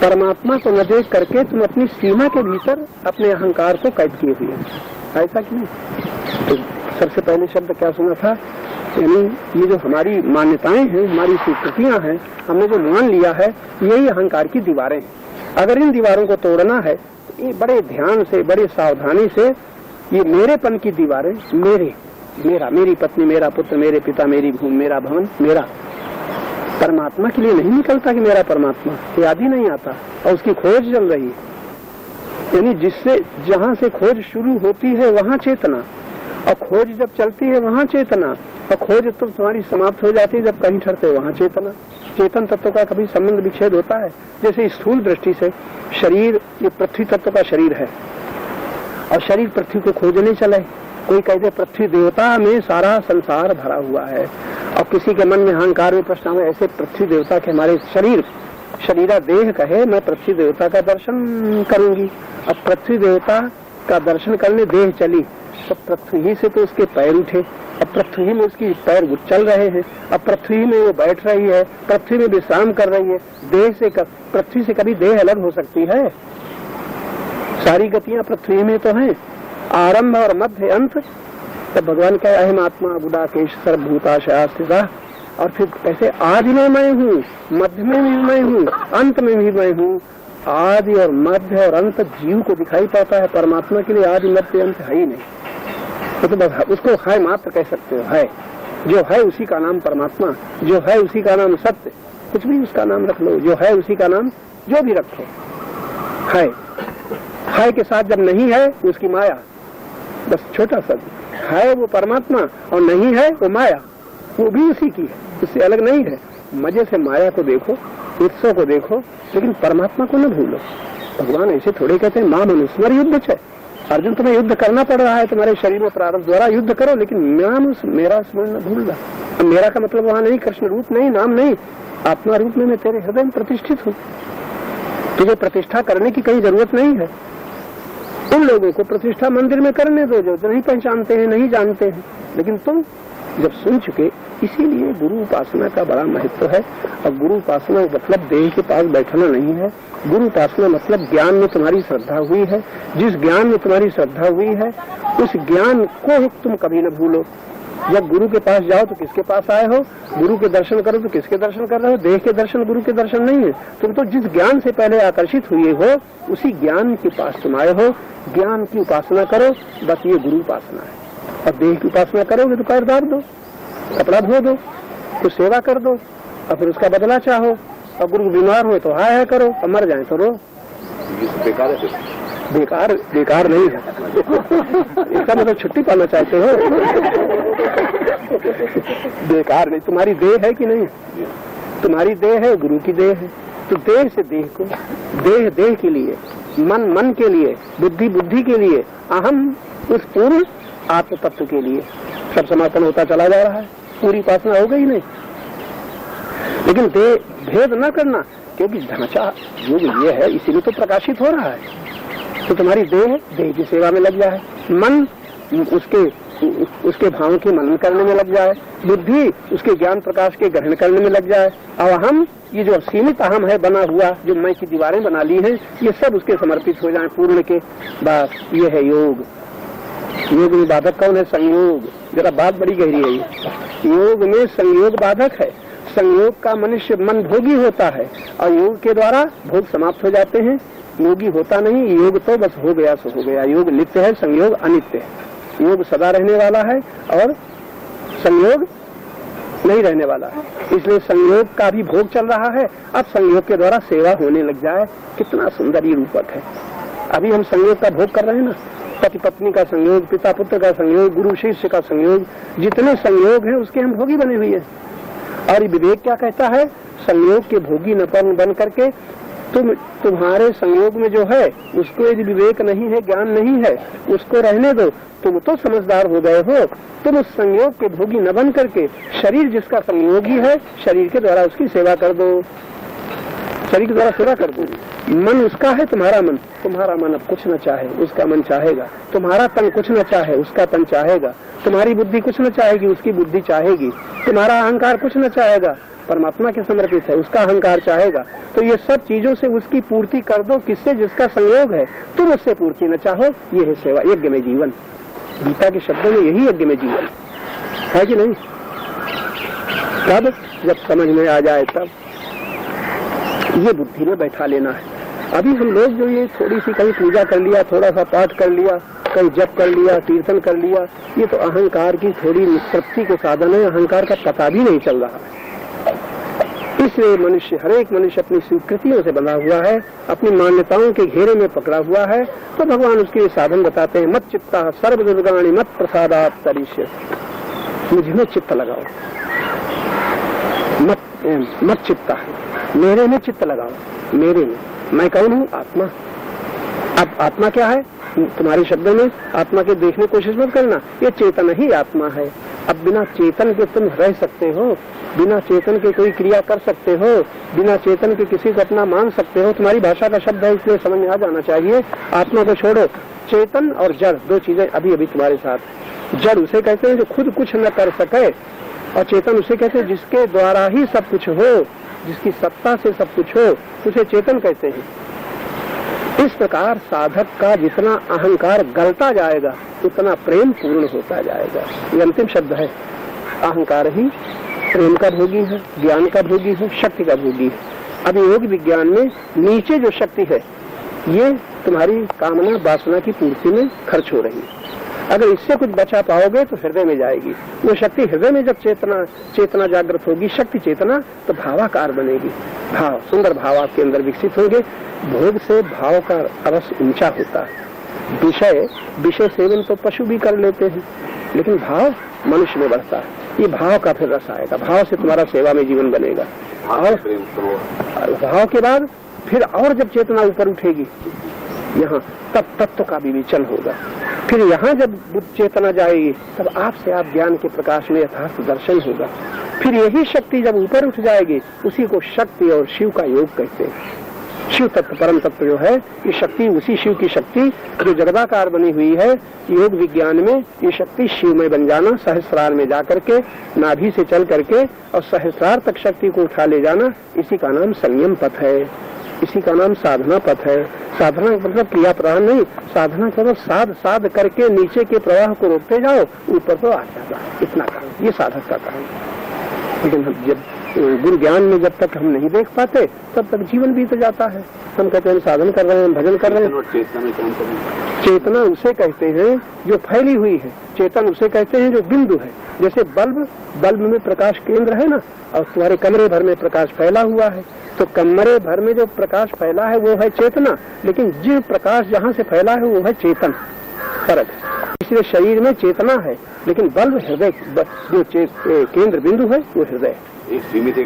परमात्मा को न देख करके तुम अपनी सीमा के भीतर अपने अहंकार को कैद किए हुए हो, ऐसा क्यों? तो सबसे पहले शब्द क्या सुना था? यानी ये जो हमारी मान्यताएं हैं, हमारी स्वीकृतियां हैं, हमने जो मान लिया है, यही अहंकार की दीवारें हैं। अगर इन दीवारों को तोड़ना है तो ये बड़े ध्यान से, बड़े सावधानी से, ये मेरेपन की दीवारें, मेरा, मेरी पत्नी, मेरा पुत्र, मेरे पिता, मेरी भूमि, मेरा भवन, मेरा, परमात्मा के लिए नहीं निकलता कि मेरा परमात्मा, याद ही नहीं आता। और उसकी खोज चल रही है, यानी जिससे, जहाँ से खोज शुरू होती है वहाँ चेतना, और खोज जब चलती है वहाँ चेतना, और खोज तो तुम्हारी समाप्त हो जाती है जब कहीं ठहरते वहाँ चेतना। चेतन तत्व का कभी संबंध विच्छेद होता है? जैसे स्थूल दृष्टि से शरीर, ये पृथ्वी तत्व का शरीर है, और शरीर पृथ्वी को खोजने चले। कोई कहते पृथ्वी देवता में सारा संसार भरा हुआ है, और किसी के मन में अहंकार में प्रश्न है, ऐसे पृथ्वी देवता के हमारे शरीरा देह कहे मैं पृथ्वी देवता का दर्शन करूंगी। अब पृथ्वी देवता का दर्शन करने देह चली, तो पृथ्वी ही से तो उसके पैर उठे, अब पृथ्वी ही में उसकी पैर चल रहे हैं, अब पृथ्वी ही में वो बैठ रही है, पृथ्वी में विश्राम कर रही है। देह से, पृथ्वी से कभी देह अलग हो सकती है? सारी गतियां पृथ्वी में तो हैं, आरंभ और मध्य अंत। तो भगवान का अहम आत्मा गुडाकेश सर्वभूताशया स्थिता, और फिर कैसे आदि में मैं हूँ, मध्य में भी मैं हूँ, अंत में भी मैं हूँ। आदि और मध्य और अंत जीव को दिखाई पड़ता है, परमात्मा के लिए आदि मध्य अंत है ही नहीं। तो उसको है मात्र कह सकते हो, है जो है उसी का नाम परमात्मा, जो है उसी का नाम सत्य, कुछ भी उसका नाम रख लो, जो है उसी का नाम जो भी रखो। है के साथ जब नहीं है उसकी माया, बस छोटा सा है वो परमात्मा, और नहीं है वो माया, वो भी उसी की है, उससे अलग नहीं है। मजे से माया को देखो, उत्सव को देखो, लेकिन परमात्मा को न भूलो। भगवान ऐसे थोड़े कहते हैं मां मनुस्मर युद्ध है। अर्जुन तुम्हें युद्ध करना पड़ रहा है, तुम्हारे शरीर में प्रारब्ध द्वारा युद्ध करो, लेकिन मेरा स्मरण न भूलना। अब मेरा का मतलब वहाँ नहीं कृष्ण रूप नहीं, नाम नहीं, आत्मा रूप में मैं तेरे हृदय में प्रतिष्ठित हूँ। तुझे प्रतिष्ठा करने की कहीं जरूरत नहीं है। उन लोगों को प्रतिष्ठा मंदिर में करने दो जो नहीं पहचानते हैं, नहीं जानते हैं, लेकिन तुम जब सुन चुके, इसीलिए गुरु उपासना का बड़ा महत्व है। और गुरु उपासना मतलब देह के पास बैठना नहीं है, गुरु उपासना मतलब ज्ञान में तुम्हारी श्रद्धा हुई है। जिस ज्ञान में तुम्हारी श्रद्धा हुई है उस ज्ञान को तुम कभी न भूलो। जब गुरु के पास जाओ तो किसके पास आए हो, गुरु के दर्शन करो तो किसके दर्शन कर रहे हो? देह के दर्शन गुरु के दर्शन नहीं है। तुम तो जिस ज्ञान से पहले आकर्षित हुए हो उसी ज्ञान के पास तुम आए हो। ज्ञान की उपासना करो, बस ये गुरु उपासना है। और देह की उपासना करोगे तो पैर दाब दो, कपड़ा धो दो, तो सेवा कर दो, और फिर उसका बदला चाहो। और गुरु बीमार हो तो हाय करो, और मर जाए तो रो। बेकार है, बेकार नहीं है। इसका मतलब छुट्टी पाना चाहते हो? बेकार नहीं। तुम्हारी देह है कि नहीं? तुम्हारी देह है, गुरु की देह है। तो देह से देह को, देह के लिए, मन के लिए, बुद्धि बुद्धि के लिए, अहम उस पूर्ण आत्म तत्व के लिए सब समापन होता चला जा रहा है। पूरी उपासना हो गई नहीं। लेकिन भेद न करना, क्योंकि ढांचा योग ये है, इसीलिए तो प्रकाशित हो रहा है। तो तुम्हारी देह की सेवा में लग जाए, मन उसके भावों के मनन करने में लग जाए, बुद्धि उसके ज्ञान प्रकाश के ग्रहण करने में लग जाए, और अहम, ये जो सीमित अहम है बना हुआ, जो मैं की दीवारें बना ली हैं, ये सब उसके समर्पित हो जाएं पूर्ण के। बस ये है योग। योग में बाधक कौन है? संयोग। जरा बात बड़ी गहरी है ये। योग में संयोग बाधक है। संयोग का मनुष्य मन भोगी होता है, और योग के द्वारा भोग समाप्त हो जाते हैं। योगी होता नहीं, योग तो बस हो गया सो हो गया। योग नित्य है, संयोग अनित्य है। योग सदा रहने वाला है और संयोग नहीं रहने वाला है। इसलिए संयोग का भी भोग चल रहा है। अब संयोग के द्वारा सेवा होने लग जाए, कितना सुंदर ये रूपक है। अभी हम संयोग का भोग कर रहे हैं ना, पति पत्नी का संयोग, पिता पुत्र का संयोग, गुरु शिष्य का संयोग, जितने संयोग हैं उसके हम भोगी बने हुए हैं। और ये विवेक क्या कहता है? संयोग के भोगी न बन करके तुम्हारे संयोग में जो है उसको यदि विवेक नहीं है, ज्ञान नहीं है, उसको रहने दो। तुम तो समझदार हो गए हो, तुम उस संयोग के भोगी न बन करके शरीर जिसका संयोगी है, शरीर के द्वारा उसकी सेवा कर दो। शरीर के द्वारा सेवा कर दो। मन उसका है, तुम्हारा मन अब कुछ न चाहे, उसका मन चाहेगा। तुम्हारा तन कुछ न चाहे, उसका तन चाहेगा। तुम्हारी बुद्धि कुछ न चाहेगी, उसकी बुद्धि चाहेगी। तुम्हारा अहंकार कुछ न चाहेगा, परमात्मा के समर्पित है, उसका अहंकार चाहेगा। तो ये सब चीजों से उसकी पूर्ति कर दो। किससे? जिसका संयोग है। तुम उससे पूर्ति न चाहो, ये है सेवा। यज्ञ में जीवन, गीता के शब्दों में यही यज्ञ में जीवन है कि नहीं? तब जब समझ में आ जाए तब ये बुद्धि में बैठा लेना है। अभी हम लोग जो ये थोड़ी सी कहीं पूजा कर लिया, थोड़ा सा पाठ कर लिया, कहीं जप कर लिया, कीर्तन कर लिया, ये तो अहंकार की थोड़ी निष्पत्ति के साधन है। अहंकार का पता भी नहीं चल रहा है। इसलिए मनुष्य, हर एक मनुष्य अपनी स्वीकृतियों से बंधा हुआ है, अपनी मान्यताओं के घेरे में पकड़ा हुआ है। तो भगवान उसके लिए साधन बताते हैं। मत चित्ता सर्व दुर्गाणी मत प्रसादात तरिष्य। मुझमें चित्त लगाओ, मत चित्ता, मेरे में चित्त लगाओ। मेरे में, मैं कौन हूँ? आत्मा। अब आत्मा क्या है? तुम्हारे शब्दों में आत्मा के देखने की कोशिश मत करना, ये चेतन ही आत्मा है। अब बिना चेतन के तुम रह सकते हो, बिना चेतन के कोई क्रिया कर सकते हो, बिना चेतन के किसी को अपना मान सकते हो। तुम्हारी भाषा का शब्द है, इसलिए समझ में आ जाना चाहिए। आत्मा को छोड़ो, चेतन और जड़ दो चीजें अभी अभी तुम्हारे साथ। जड़ उसे कहते हैं जो खुद कुछ न कर सके, और चेतन उसे कहते हैं जिसके द्वारा ही सब कुछ हो, जिसकी सत्ता से सब कुछ हो, उसे चेतन कहते हैं। इस प्रकार साधक का जितना अहंकार गलता जाएगा, उतना प्रेम पूर्ण होता जाएगा। ये अंतिम शब्द है। अहंकार ही प्रेम का भोगी है, ज्ञान का भोगी है, शक्ति का भोगी है। अब योग विज्ञान में नीचे जो शक्ति है, ये तुम्हारी कामना वासना की पूर्ति में खर्च हो रही है। अगर इससे कुछ बचा पाओगे तो हृदय में जाएगी वो शक्ति। हृदय में जब चेतना जागृत होगी, शक्ति चेतना, तो भावाकार बनेगी। भाव, सुंदर भाव आपके अंदर विकसित होंगे। भोग से भाव का रस ऊंचा होता है। विषय सेवन तो पशु भी कर लेते हैं, लेकिन भाव मनुष्य में बढ़ता है। ये भाव का फिर रस आएगा। भाव से तुम्हारा सेवा में जीवन बनेगा। और भाव के बाद फिर और जब चेतना ऊपर उठेगी यहाँ, तब तत्व का विवेचन होगा। फिर यहाँ जब बुद्ध चेतना जाएगी, तब आपसे आप ज्ञान के प्रकाश में यथार्थ दर्शन होगा। फिर यही शक्ति जब ऊपर उठ जाएगी, उसी को शक्ति और शिव का योग कहते हैं। शिव तत्व, परम तत्व जो है, ये शक्ति उसी शिव की शक्ति जो जगदाकार बनी हुई है। योग विज्ञान में ये शक्ति शिव में बन जाना, सहस्रार में जाकर के, नाभि से चल करके और सहस्रार तक शक्ति को उठा ले जाना, इसी का नाम संयम पथ है, इसी का नाम साधना पथ है। साधना मतलब क्रिया प्रवाह नहीं, साधना मतलब साध करके नीचे के प्रवाह को रोकते जाओ, ऊपर तो आ जाता है। इतना काम, ये साधक का काम। लेकिन हम जब गुरु ज्ञान में जब तक हम नहीं देख पाते, तब तक जीवन बीत जाता है। हम कहते हैं साधन कर रहे हैं, भजन कर रहे हैं। चेतना उसे कहते हैं जो फैली हुई है। चेतन उसे कहते हैं जो बिंदु है। जैसे बल्ब में प्रकाश केंद्र है ना, और तुम्हारे कमरे भर में प्रकाश फैला हुआ है, तो कमरे भर में जो प्रकाश फैला है वो है चेतना, लेकिन जो प्रकाश जहाँ से फैला है वो है चेतन। फर्क है। इसलिए शरीर में चेतना है, लेकिन बल्ब हृदय जो केंद्र बिंदु है वो हृदय। एक सीमित है,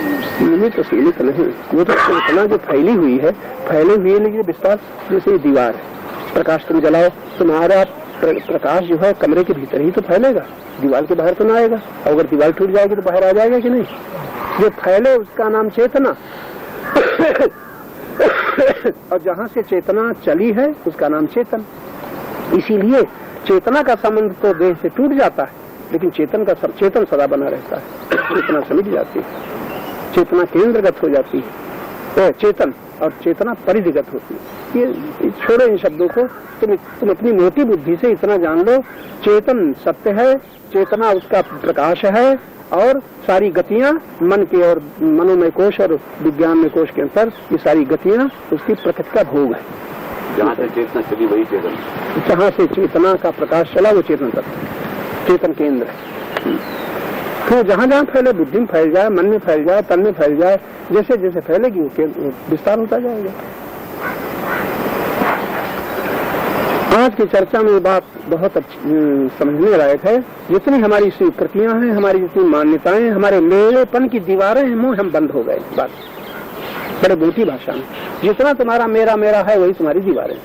सीमित नहीं, वो तो चेतना जो फैली हुई है, लेकिन विस्तार जैसे दीवार है, प्रकाश तुम जलाओ, तुम्हारा प्रकाश जो है कमरे के भीतर ही तो फैलेगा, दीवार के बाहर तो ना आएगा। और अगर दीवार टूट जाएगी तो बाहर आ जाएगा कि नहीं? जो फैले उसका नाम चेतना और जहाँ से चेतना चली है उसका नाम चेतन। इसीलिए चेतना का संबंध तो देह से टूट जाता है, लेकिन चेतन सदा बना रहता है। चेतना समिट जाती है, चेतना केंद्रगत हो जाती है, चेतन और चेतना परिधिगत होती है। ये छोड़ो इन शब्दों को, तुम अपनी मोटी बुद्धि से इतना जान लो, चेतन सत्य है, चेतना उसका प्रकाश है, और सारी गतियां मन के और मनोमय कोश और विज्ञान में कोश के अंतर ये सारी गतियां उसकी प्रकृति का भोग है। जहाँ से चेतना चली वही चेतन, जहाँ से चेतना का प्रकाश चला वो चेतन तत्व, चेतन केंद्र है। तो जहाँ जहाँ फैले, बुद्धि में फैल जाए, मन में फैल जाए, तन में फैल जाए, जैसे जैसे फैलेगी वो विस्तार होता जाएगा। आज की चर्चा में बात बहुत समझने लायक है। जितनी हमारी स्वीकृतियां हैं, हमारी जितनी मान्यताएं, हमारे मेरेपन की दीवारें हैं, मुंह हम बंद हो गए। बात बड़े मोटी भाषा में, जितना तुम्हारा मेरा मेरा है वही तुम्हारी दीवारें।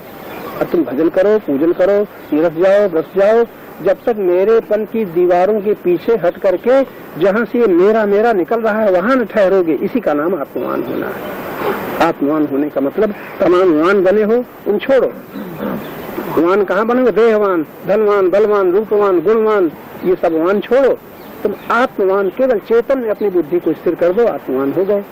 अब तुम भजन करो, पूजन करो, तीर्थ जाओ, बस जाओ, जब तक मेरेपन की दीवारों के पीछे हट करके जहाँ से ये मेरा मेरा निकल रहा है वहां न ठहरोगे, इसी का नाम आत्मवान होना है। आत्मवान होने का मतलब तमाम वान बने हो उन छोड़ो। वान कहाँ बने? देहवान, धनवान, बलवान, रूपवान, गुणवान, ये सब वान छोड़ो, तुम आत्मवान, केवल चेतन में अपनी बुद्धि को स्थिर कर दो, आत्मवान हो गए।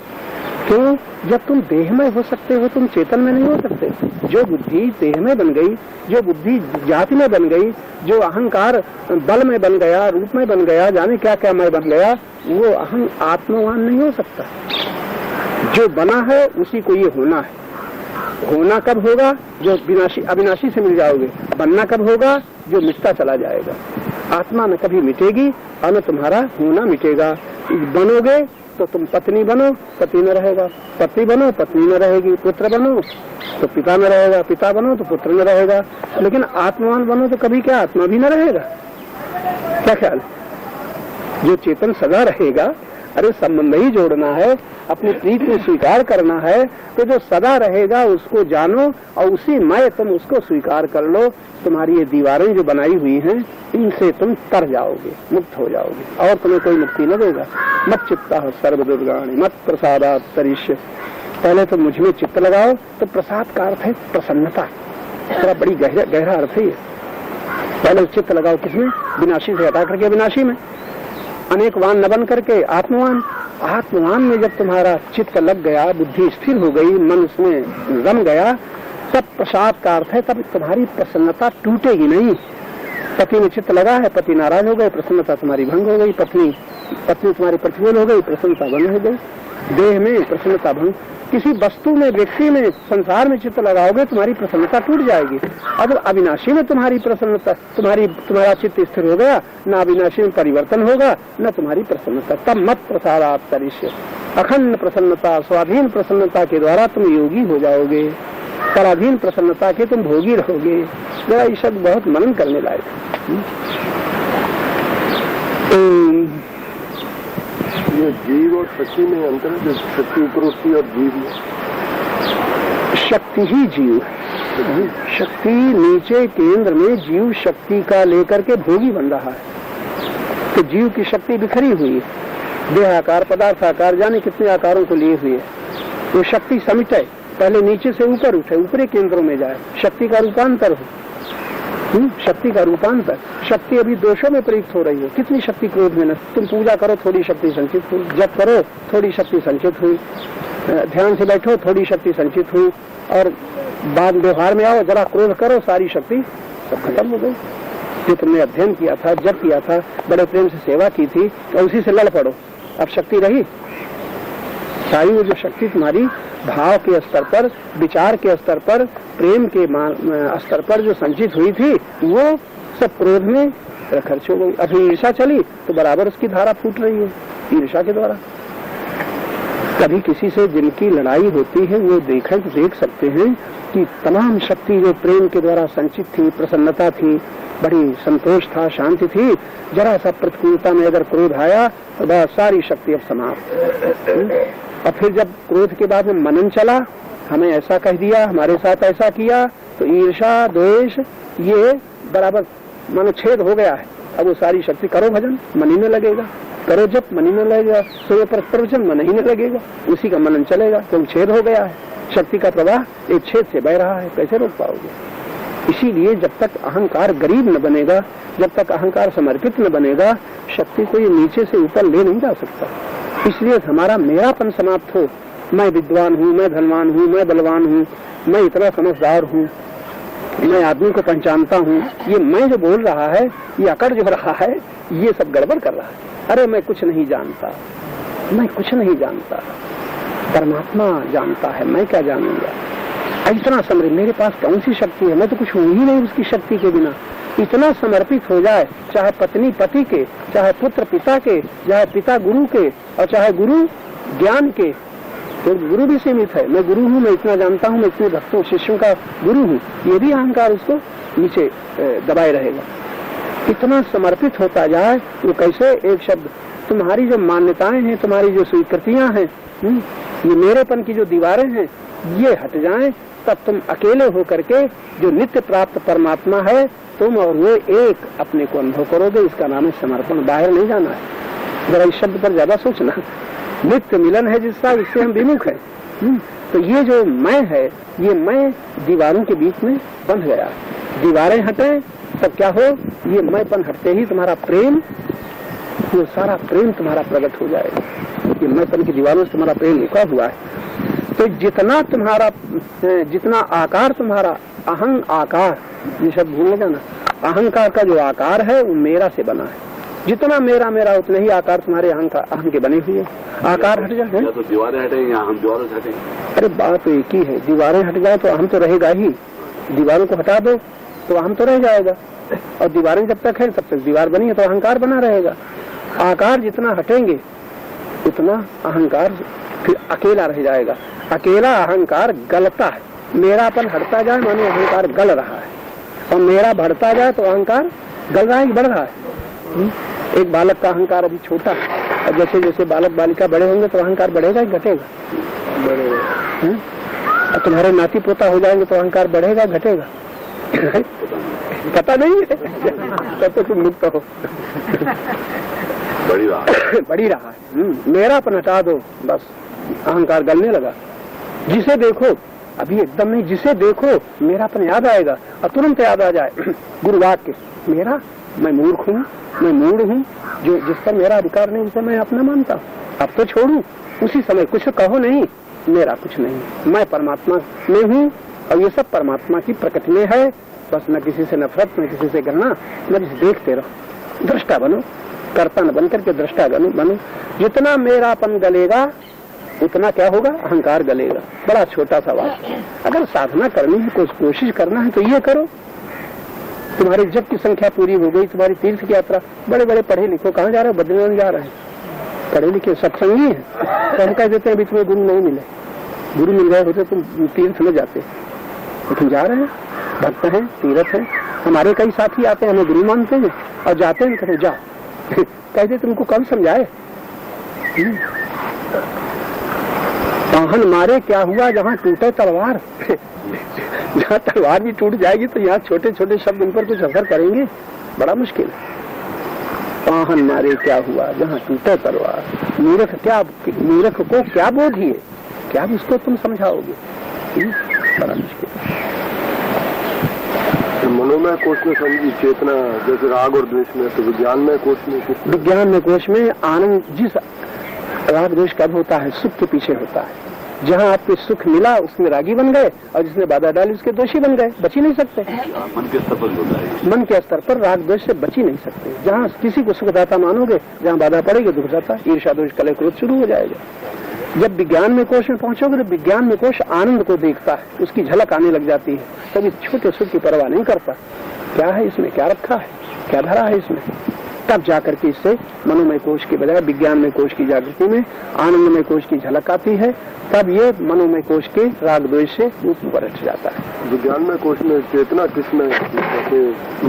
क्यों? जब तुम देह में हो सकते हो तुम चेतन में नहीं हो सकते। जो बुद्धि देह में बन गई, जो बुद्धि जाति में बन गई, जो अहंकार बल में बन गया, रूप में बन गया, जाने क्या क्या में बन गया, वो अहं आत्मवान नहीं हो सकता। जो बना है उसी को ये होना है। होना कब होगा? जो विनाशी अविनाशी से मिल जाओगे। बनना कब होगा? जो मिटता चला जाएगा। आत्मा न कभी मिटेगी और न तुम्हारा होना मिटेगा। बनोगे तो तुम पत्नी बनो, पति न रहेगा, पति बनो, पत्नी न रहेगी, पुत्र बनो तो पिता न रहेगा, पिता बनो तो पुत्र न रहेगा, लेकिन आत्मवान बनो तो कभी क्या आत्मा भी न रहेगा? क्या ख्याल? जो चेतन सदा रहेगा, अरे संबंध ही जोड़ना है, अपनी प्रीति को स्वीकार करना है, तो जो सदा रहेगा उसको जानो और उसी मय तुम उसको स्वीकार कर लो। तुम्हारी ये दीवारें जो बनाई हुई हैं, इनसे तुम तर जाओगे, मुक्त हो जाओगे, और तुम्हें कोई मुक्ति न देगा। मत चित्ता सर्व दुर्गाणी मत प्रसादात् तरिष्य। पहले तो मुझ में चित्त लगाओ, तो प्रसाद का अर्थ है प्रसन्नता। थोड़ा बड़ी गहरा अर्थ है। पहले चित्त लगाओ किसमें? विनाशी से हटा करके विनाशी में, अनेक वान न बन करके आत्मवान। आत्मवान में जब तुम्हारा चित्त लग गया, बुद्धि स्थिर हो गई, मन उसमें रम गया, तब प्रसाद का अर्थ है तब तुम्हारी प्रसन्नता टूटेगी नहीं। पति में चित्त लगा है, पति नाराज हो गए, प्रसन्नता तुम्हारी भंग हो गई, पत्नी तुम्हारी प्रतिकूल हो गई, प्रसन्नता भंग हो गई। देह में प्रसन्नता भंग, किसी वस्तु में, व्यक्ति में, संसार में चित्त लगाओगे तुम्हारी प्रसन्नता टूट जाएगी। अब अविनाशी में तुम्हारी प्रसन्नता, तुम्हारा चित्त स्थिर हो गया, न अविनाशी में परिवर्तन होगा न तुम्हारी प्रसन्नता। तब मत प्रसादात् तरिष्य। अखंड प्रसन्नता, स्वाधीन प्रसन्नता के द्वारा तुम योगी हो जाओगे, पराधीन प्रसन्नता के तुम भोगी रहोगे। जरा ये शब्द बहुत मनन करने लायक है। ये जीव और शक्ति में अंतर है, शक्ति ऊपर उठती और जीव में। शक्ति ही जीव है। शक्ति नीचे केंद्र में जीव शक्ति का लेकर के भोगी बन रहा है। तो जीव की शक्ति बिखरी हुई है, देहाकार, पदार्थाकार, जाने कितने आकारों को लिए हुए है। वो शक्ति समिटे, पहले नीचे से ऊपर उठे, ऊपरी केंद्रों में जाए, शक्ति का रूपांतर हो। शक्ति का रूपांतर। शक्ति अभी दोषों में प्रयुक्त हो रही है। कितनी शक्ति क्रोध में न, तुम पूजा करो थोड़ी शक्ति संचित हुई, जप करो थोड़ी शक्ति संचित हुई, ध्यान से बैठो थोड़ी शक्ति संचित हुई, और बाद व्यवहार में आओ जरा क्रोध करो, सारी शक्ति सब खत्म हो गई। जो तुमने अध्ययन किया था, जप किया था, बड़े प्रेम से सेवा की थी, तो उसी से लड़ पड़ो, अब शक्ति रही? सारी वो जो शक्ति तुम्हारी भाव के स्तर पर, विचार के स्तर पर, प्रेम के स्तर पर जो संचित हुई थी, वो सब क्रोध में खर्च हो गई। अभी ईर्षा चली तो बराबर उसकी धारा फूट रही है ईर्षा के द्वारा। कभी किसी से जिनकी लड़ाई होती है वो देख सकते हैं कि तमाम शक्ति जो प्रेम के द्वारा संचित थी, प्रसन्नता थी, बड़ी संतोष था, शांति थी, जरा सा प्रतिकूलता में अगर क्रोध आया तो बस सारी शक्ति अब समाप्त। और फिर जब क्रोध के बाद में मनन चला, हमें ऐसा कह दिया, हमारे साथ ऐसा किया, तो ईर्षा द्वेष ये बराबर मानो छेद हो गया है। अब वो सारी शक्ति, करो भजन मन ही में लगेगा, करो जप मन ही में लगेगा, सूर्य पर प्रवचन मन ही में लगेगा, उसी का मनन चलेगा, तो छेद हो गया है। शक्ति का प्रवाह एक छेद से बह रहा है, कैसे रोक पाओगे? इसीलिए जब तक अहंकार गरीब न बनेगा, जब तक अहंकार समर्पित न बनेगा, शक्ति को ये नीचे से ऊपर ले नहीं जा सकता। इसलिए हमारा मेरापन समाप्त हो, मैं विद्वान हूँ, मैं धनवान हूँ, मैं बलवान हूँ, मैं इतना समझदार हूँ, मैं आदमी को पहचानता हूँ, ये मैं जो बोल रहा है, ये अकड़ जो रहा है, ये सब गड़बड़ कर रहा है। अरे मैं कुछ नहीं जानता, मैं कुछ नहीं जानता, परमात्मा जानता है, मैं क्या जानूंगा? इतना समर्पित, मेरे पास कौन सी शक्ति है? मैं तो कुछ हूँ ही नहीं उसकी शक्ति के बिना। इतना समर्पित हो जाए, चाहे पत्नी पति के, चाहे पुत्र पिता के, चाहे पिता गुरु के, और चाहे गुरु ज्ञान के। तो गुरु भी सीमित है, मैं गुरु हूँ, मैं इतना जानता हूँ, मैं इतने भक्तों शिष्यों का गुरु हूँ, ये भी अहंकार उसको नीचे दबाए रहेगा। इतना समर्पित होता जाए, वो कैसे? एक शब्द, तुम्हारी जो मान्यताएं हैं, तुम्हारी जो स्वीकृतियां हैं, ये मेरेपन की जो दीवारें हैं, ये हट जाएं, तब तुम अकेले होकर के जो नित्य प्राप्त परमात्मा है, तुम और वो एक अपने को अनुभव करोगे। इसका नाम है समर्पण, बाहर नहीं जाना है। जरा इस शब्द पर ज्यादा सोचना। नित्य मिलन है जिसका, इससे हम विमुख है। तो ये जो मैं है, ये मैं दीवारों के बीच में बंध गया। दीवारें हटे तब क्या हो? ये मैंपन हटते ही तुम्हारा प्रेम, वो सारा प्रेम तुम्हारा प्रकट हो जाएगा। ये मैंपन की दीवारों से तुम्हारा प्रेम रुका हुआ है। तो जितना आकार तुम्हारा अहं आकार, ये शब्द भूल न जाना, अहंकार का जो आकार है वो मेरा से बना है। जितना मेरा मेरा उतने ही आकार तुम्हारे अहं के बने हुए। आकार हट जाए तो दीवारें हटे या हम दीवारों से हटे? अरे बात तो एक ही है, दीवारें हट जाए तो अहम तो रहेगा ही। दीवारों को हटा दो तो अहम तो रह जाएगा, और दीवारें जब तक है तब तक दीवार बनी है तो अहंकार बना रहेगा। आकार जितना हटेंगे उतना अहंकार फिर अकेला रह जाएगा। अकेला अहंकार गलता है। मेरापन हटता जाए माने अहंकार गल रहा है, और मेरा बढ़ता जाए तो अहंकार गल रहा है कि बढ़ रहा है? एक बालक का अहंकार अभी छोटा है, और जैसे जैसे बालक बालिका बड़े होंगे तो अहंकार बढ़ेगा कि घटेगा? बढ़ेगा। और तुम्हारे नाती पोता हो जाएंगे तो अहंकार बढ़ेगा घटेगा? पता नहीं है, तब तो तुम मुक्त हो। बढ़ी रहा है। मेरापन हटा दो, बस अहंकार गलने लगा। जिसे देखो, अभी एकदम नहीं, जिसे देखो मेरापन याद आएगा और तुरंत याद आ जाए गुरु वाक्य, मेरा, मैं मूर्ख हूँ, मैं मूढ़ हूँ, जो जिस पर मेरा अधिकार नहीं उसे मैं अपना मानता हूँ, अब तो छोड़ू। उसी समय कुछ कहो नहीं, मेरा कुछ नहीं, मैं परमात्मा में हूँ, और ये सब परमात्मा की प्रकृति में है। बस न किसी से नफरत, न किसी से घृणा, न देखते रहो, दृष्टा बनो, कर्ता न बन करके दृष्टा बनो। जितना मेरापन गलेगा उतना क्या होगा? अहंकार गलेगा। बड़ा छोटा सा बात। अगर साधना करनी है, कुछ कोशिश करना है तो ये करो। तुम्हारी जप की संख्या पूरी हो गई, तुम्हारी तीर्थ की यात्रा, बड़े बड़े पढ़े लिखो, कहाँ जा रहे हो? बद्रीनाथ जा रहे हैं, पढ़े लिखे सत्संगी है, तो हम कह देते हैं अभी तुम्हें गुरु नहीं मिले। गुरु मिल गए होते तुम तीर्थ में जाते, लेकिन जा रहे हैं, भक्त हैं, तीर्थ है। हमारे कई साथी आते हैं, हमें गुरु मानते हैं और जाते हैं, कहते जाओ। कहते तुमको कब समझाए? वाहन मारे क्या हुआ जहाँ टूटे तलवार। जहाँ तलवार भी टूट जाएगी तो यहाँ छोटे छोटे शब्द उन पर कुछ असर करेंगे? बड़ा मुश्किल है। वाहन मारे क्या हुआ जहाँ टूटे तलवार। मूर्ख मूर्ख को क्या बोधिए, क्या उसको तुम समझाओगे? बड़ा मुश्किल। मनोमय कोश में समझी चेतना, जैसे राग और द्वेष में, तो विज्ञानमय कोश में? विज्ञानमय कोश में आनंद, जिस राग द्वेष कब होता है? सुख के पीछे होता है। जहाँ आपको सुख मिला उसमें रागी बन गए, और जिसने बाधा डाली उसके दोषी बन गए, बच ही नहीं सकते। मन के स्तर पर होता है। मन के स्तर पर राग द्वेष से बच ही नहीं सकते। जहाँ किसी को सुखदाता मानोगे, जहाँ बाधा पड़ेगी दुखदाता, ईर्षा दोष कलह क्रोध शुरू हो जाएगा। जब विज्ञान में कोश में पहुंचोगे तो विज्ञान में कोश आनंद को देखता है, उसकी झलक आने लग जाती है। कभी छोटे सुख की परवाह नहीं करता, क्या है इसमें, क्या रखा है, क्या धरा है इसमें, तब जाकर के इससे मनोमय कोश के बजाय विज्ञानमय कोश की जागृति में आनंदमय कोश की झलक आती है। तब ये मनोमय कोश के राग द्वेष से ऊपर उठ जाता है। विज्ञानमय कोश में चेतना किसमें?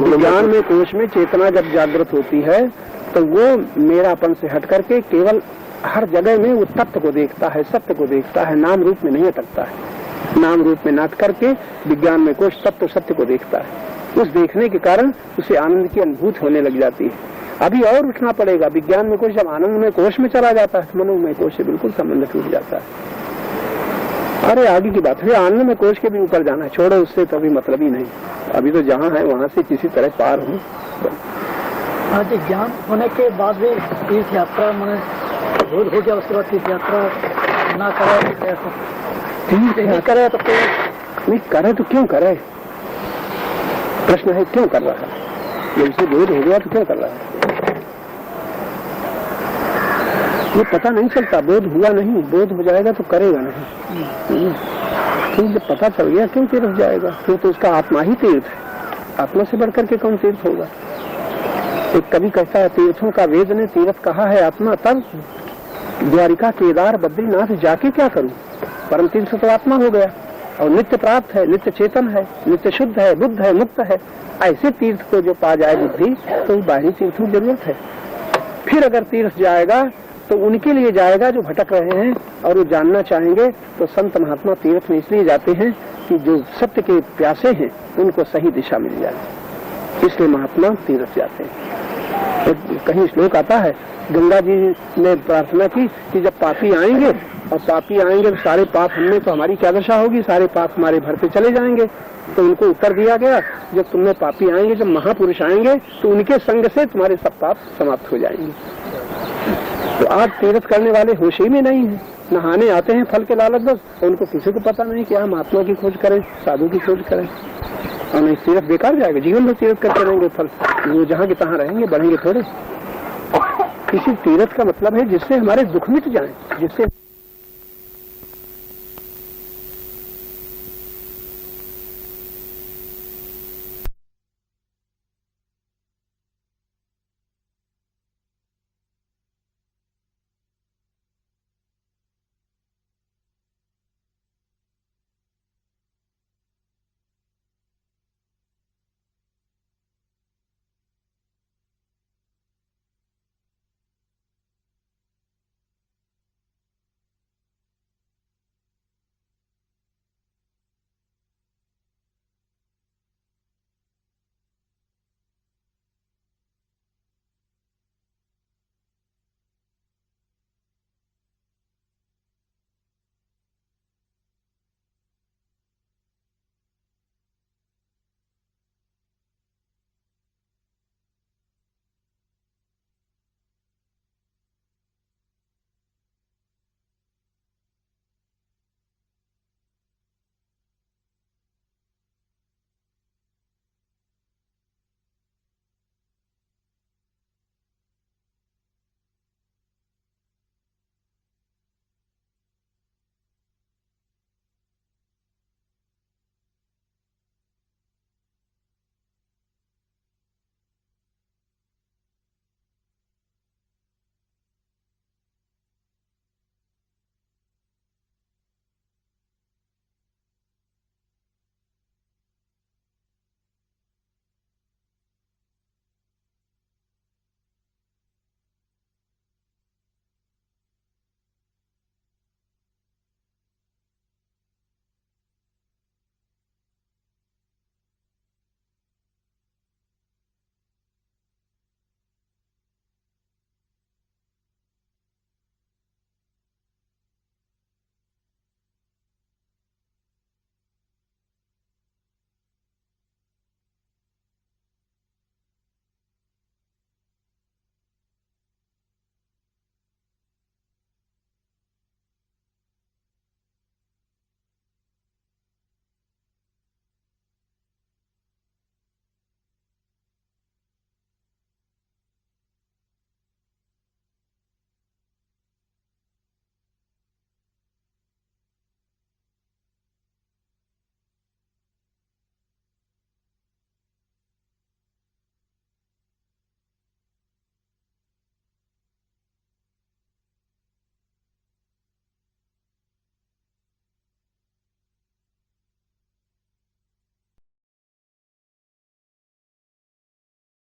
विज्ञानमय कोश में चेतना जब जागृत होती है तो वो मेरापन से हट करके केवल हर जगह में वो तत्व को देखता है, सत्य को देखता है, नाम रूप में नहीं अटकता है। नाम रूप में नाट करके विज्ञान में कोश तत्व सत्य को देखता है। उस देखने के कारण उसे आनंद की अनुभूति होने लग जाती है। अभी और उठना पड़ेगा। विज्ञान में कोश जब आनंद में कोश में चला जाता है तो मनोमय कोश से बिल्कुल संबंध टूट जाता है। अरे आगे की बात है, आनंद में कोश के भी ऊपर जाना है, छोड़ो उससे तो अभी मतलब ही नहीं। अभी तो जहाँ है वहाँ से किसी तरह पार हो। आज ज्ञान होने के बाद भी तीर्थ यात्रा मैंने भूल हो गया, उसके बाद तीर्थ यात्रा ना करे, नहीं करे तो नहीं करे तो क्यों करे? प्रश्न है क्यों कर रहा है? जब उसे बोध हो गया तो क्यों कर रहा है? ये पता नहीं चलता। बोध हुआ नहीं, बोध हो जाएगा तो करेगा नहीं। तो जब पता चल गया क्यों तीर्थ जाएगा? फिर तो उसका आत्मा ही तीर्थ है। आत्मा से बढ़कर के कौन तीर्थ होगा? एक कवि कहता है, तीर्थों का वेद ने तीर्थ कहा है आत्मा, तब द्वारिका केदार बद्रीनाथ जाके क्या करूं? परम तीर्थ तो आत्मा हो गया और नित्य प्राप्त है, नित्य चेतन है, नित्य शुद्ध है, बुद्ध है, मुक्त है। ऐसे तीर्थ को जो पा जाए बुद्धि, तो बाहरी तीर्थों की जरूरत है। फिर अगर तीर्थ जाएगा तो उनके लिए जाएगा जो भटक रहे हैं और वो जानना चाहेंगे। तो संत महात्मा तीर्थ में इसलिए जाते हैं कि जो सत्य के प्यासे हैं उनको सही दिशा मिल जाए, इसलिए महात्मा तीर्थ जाते हैं। तो कहीं श्लोक आता है, गंगा जी ने प्रार्थना की कि जब पापी आएंगे और पापी आएंगे तो सारे पाप हमने, तो हमारी क्या दशा होगी? सारे पाप हमारे भरते चले जाएंगे। तो उनको उत्तर दिया गया, जब तुमने पापी आएंगे, जब महापुरुष आएंगे तो उनके संग से तुम्हारे सब पाप समाप्त हो जाएंगे। तो आज तीर्थ करने वाले होश ही में नहीं है, नहाने आते हैं फल के लालच बस। उनको किसी को पता नहीं कि हम आत्मा की खोज करें, साधु की खोज करें। और नहीं, तीर्थ बेकार जाएगा। जीवन में तीर्थ करते रहेंगे, फल वो जहाँ के तहाँ रहेंगे, बढ़ेंगे थोड़े। किसी तीर्थ का मतलब है जिससे हमारे दुख मिट जाए, जिससे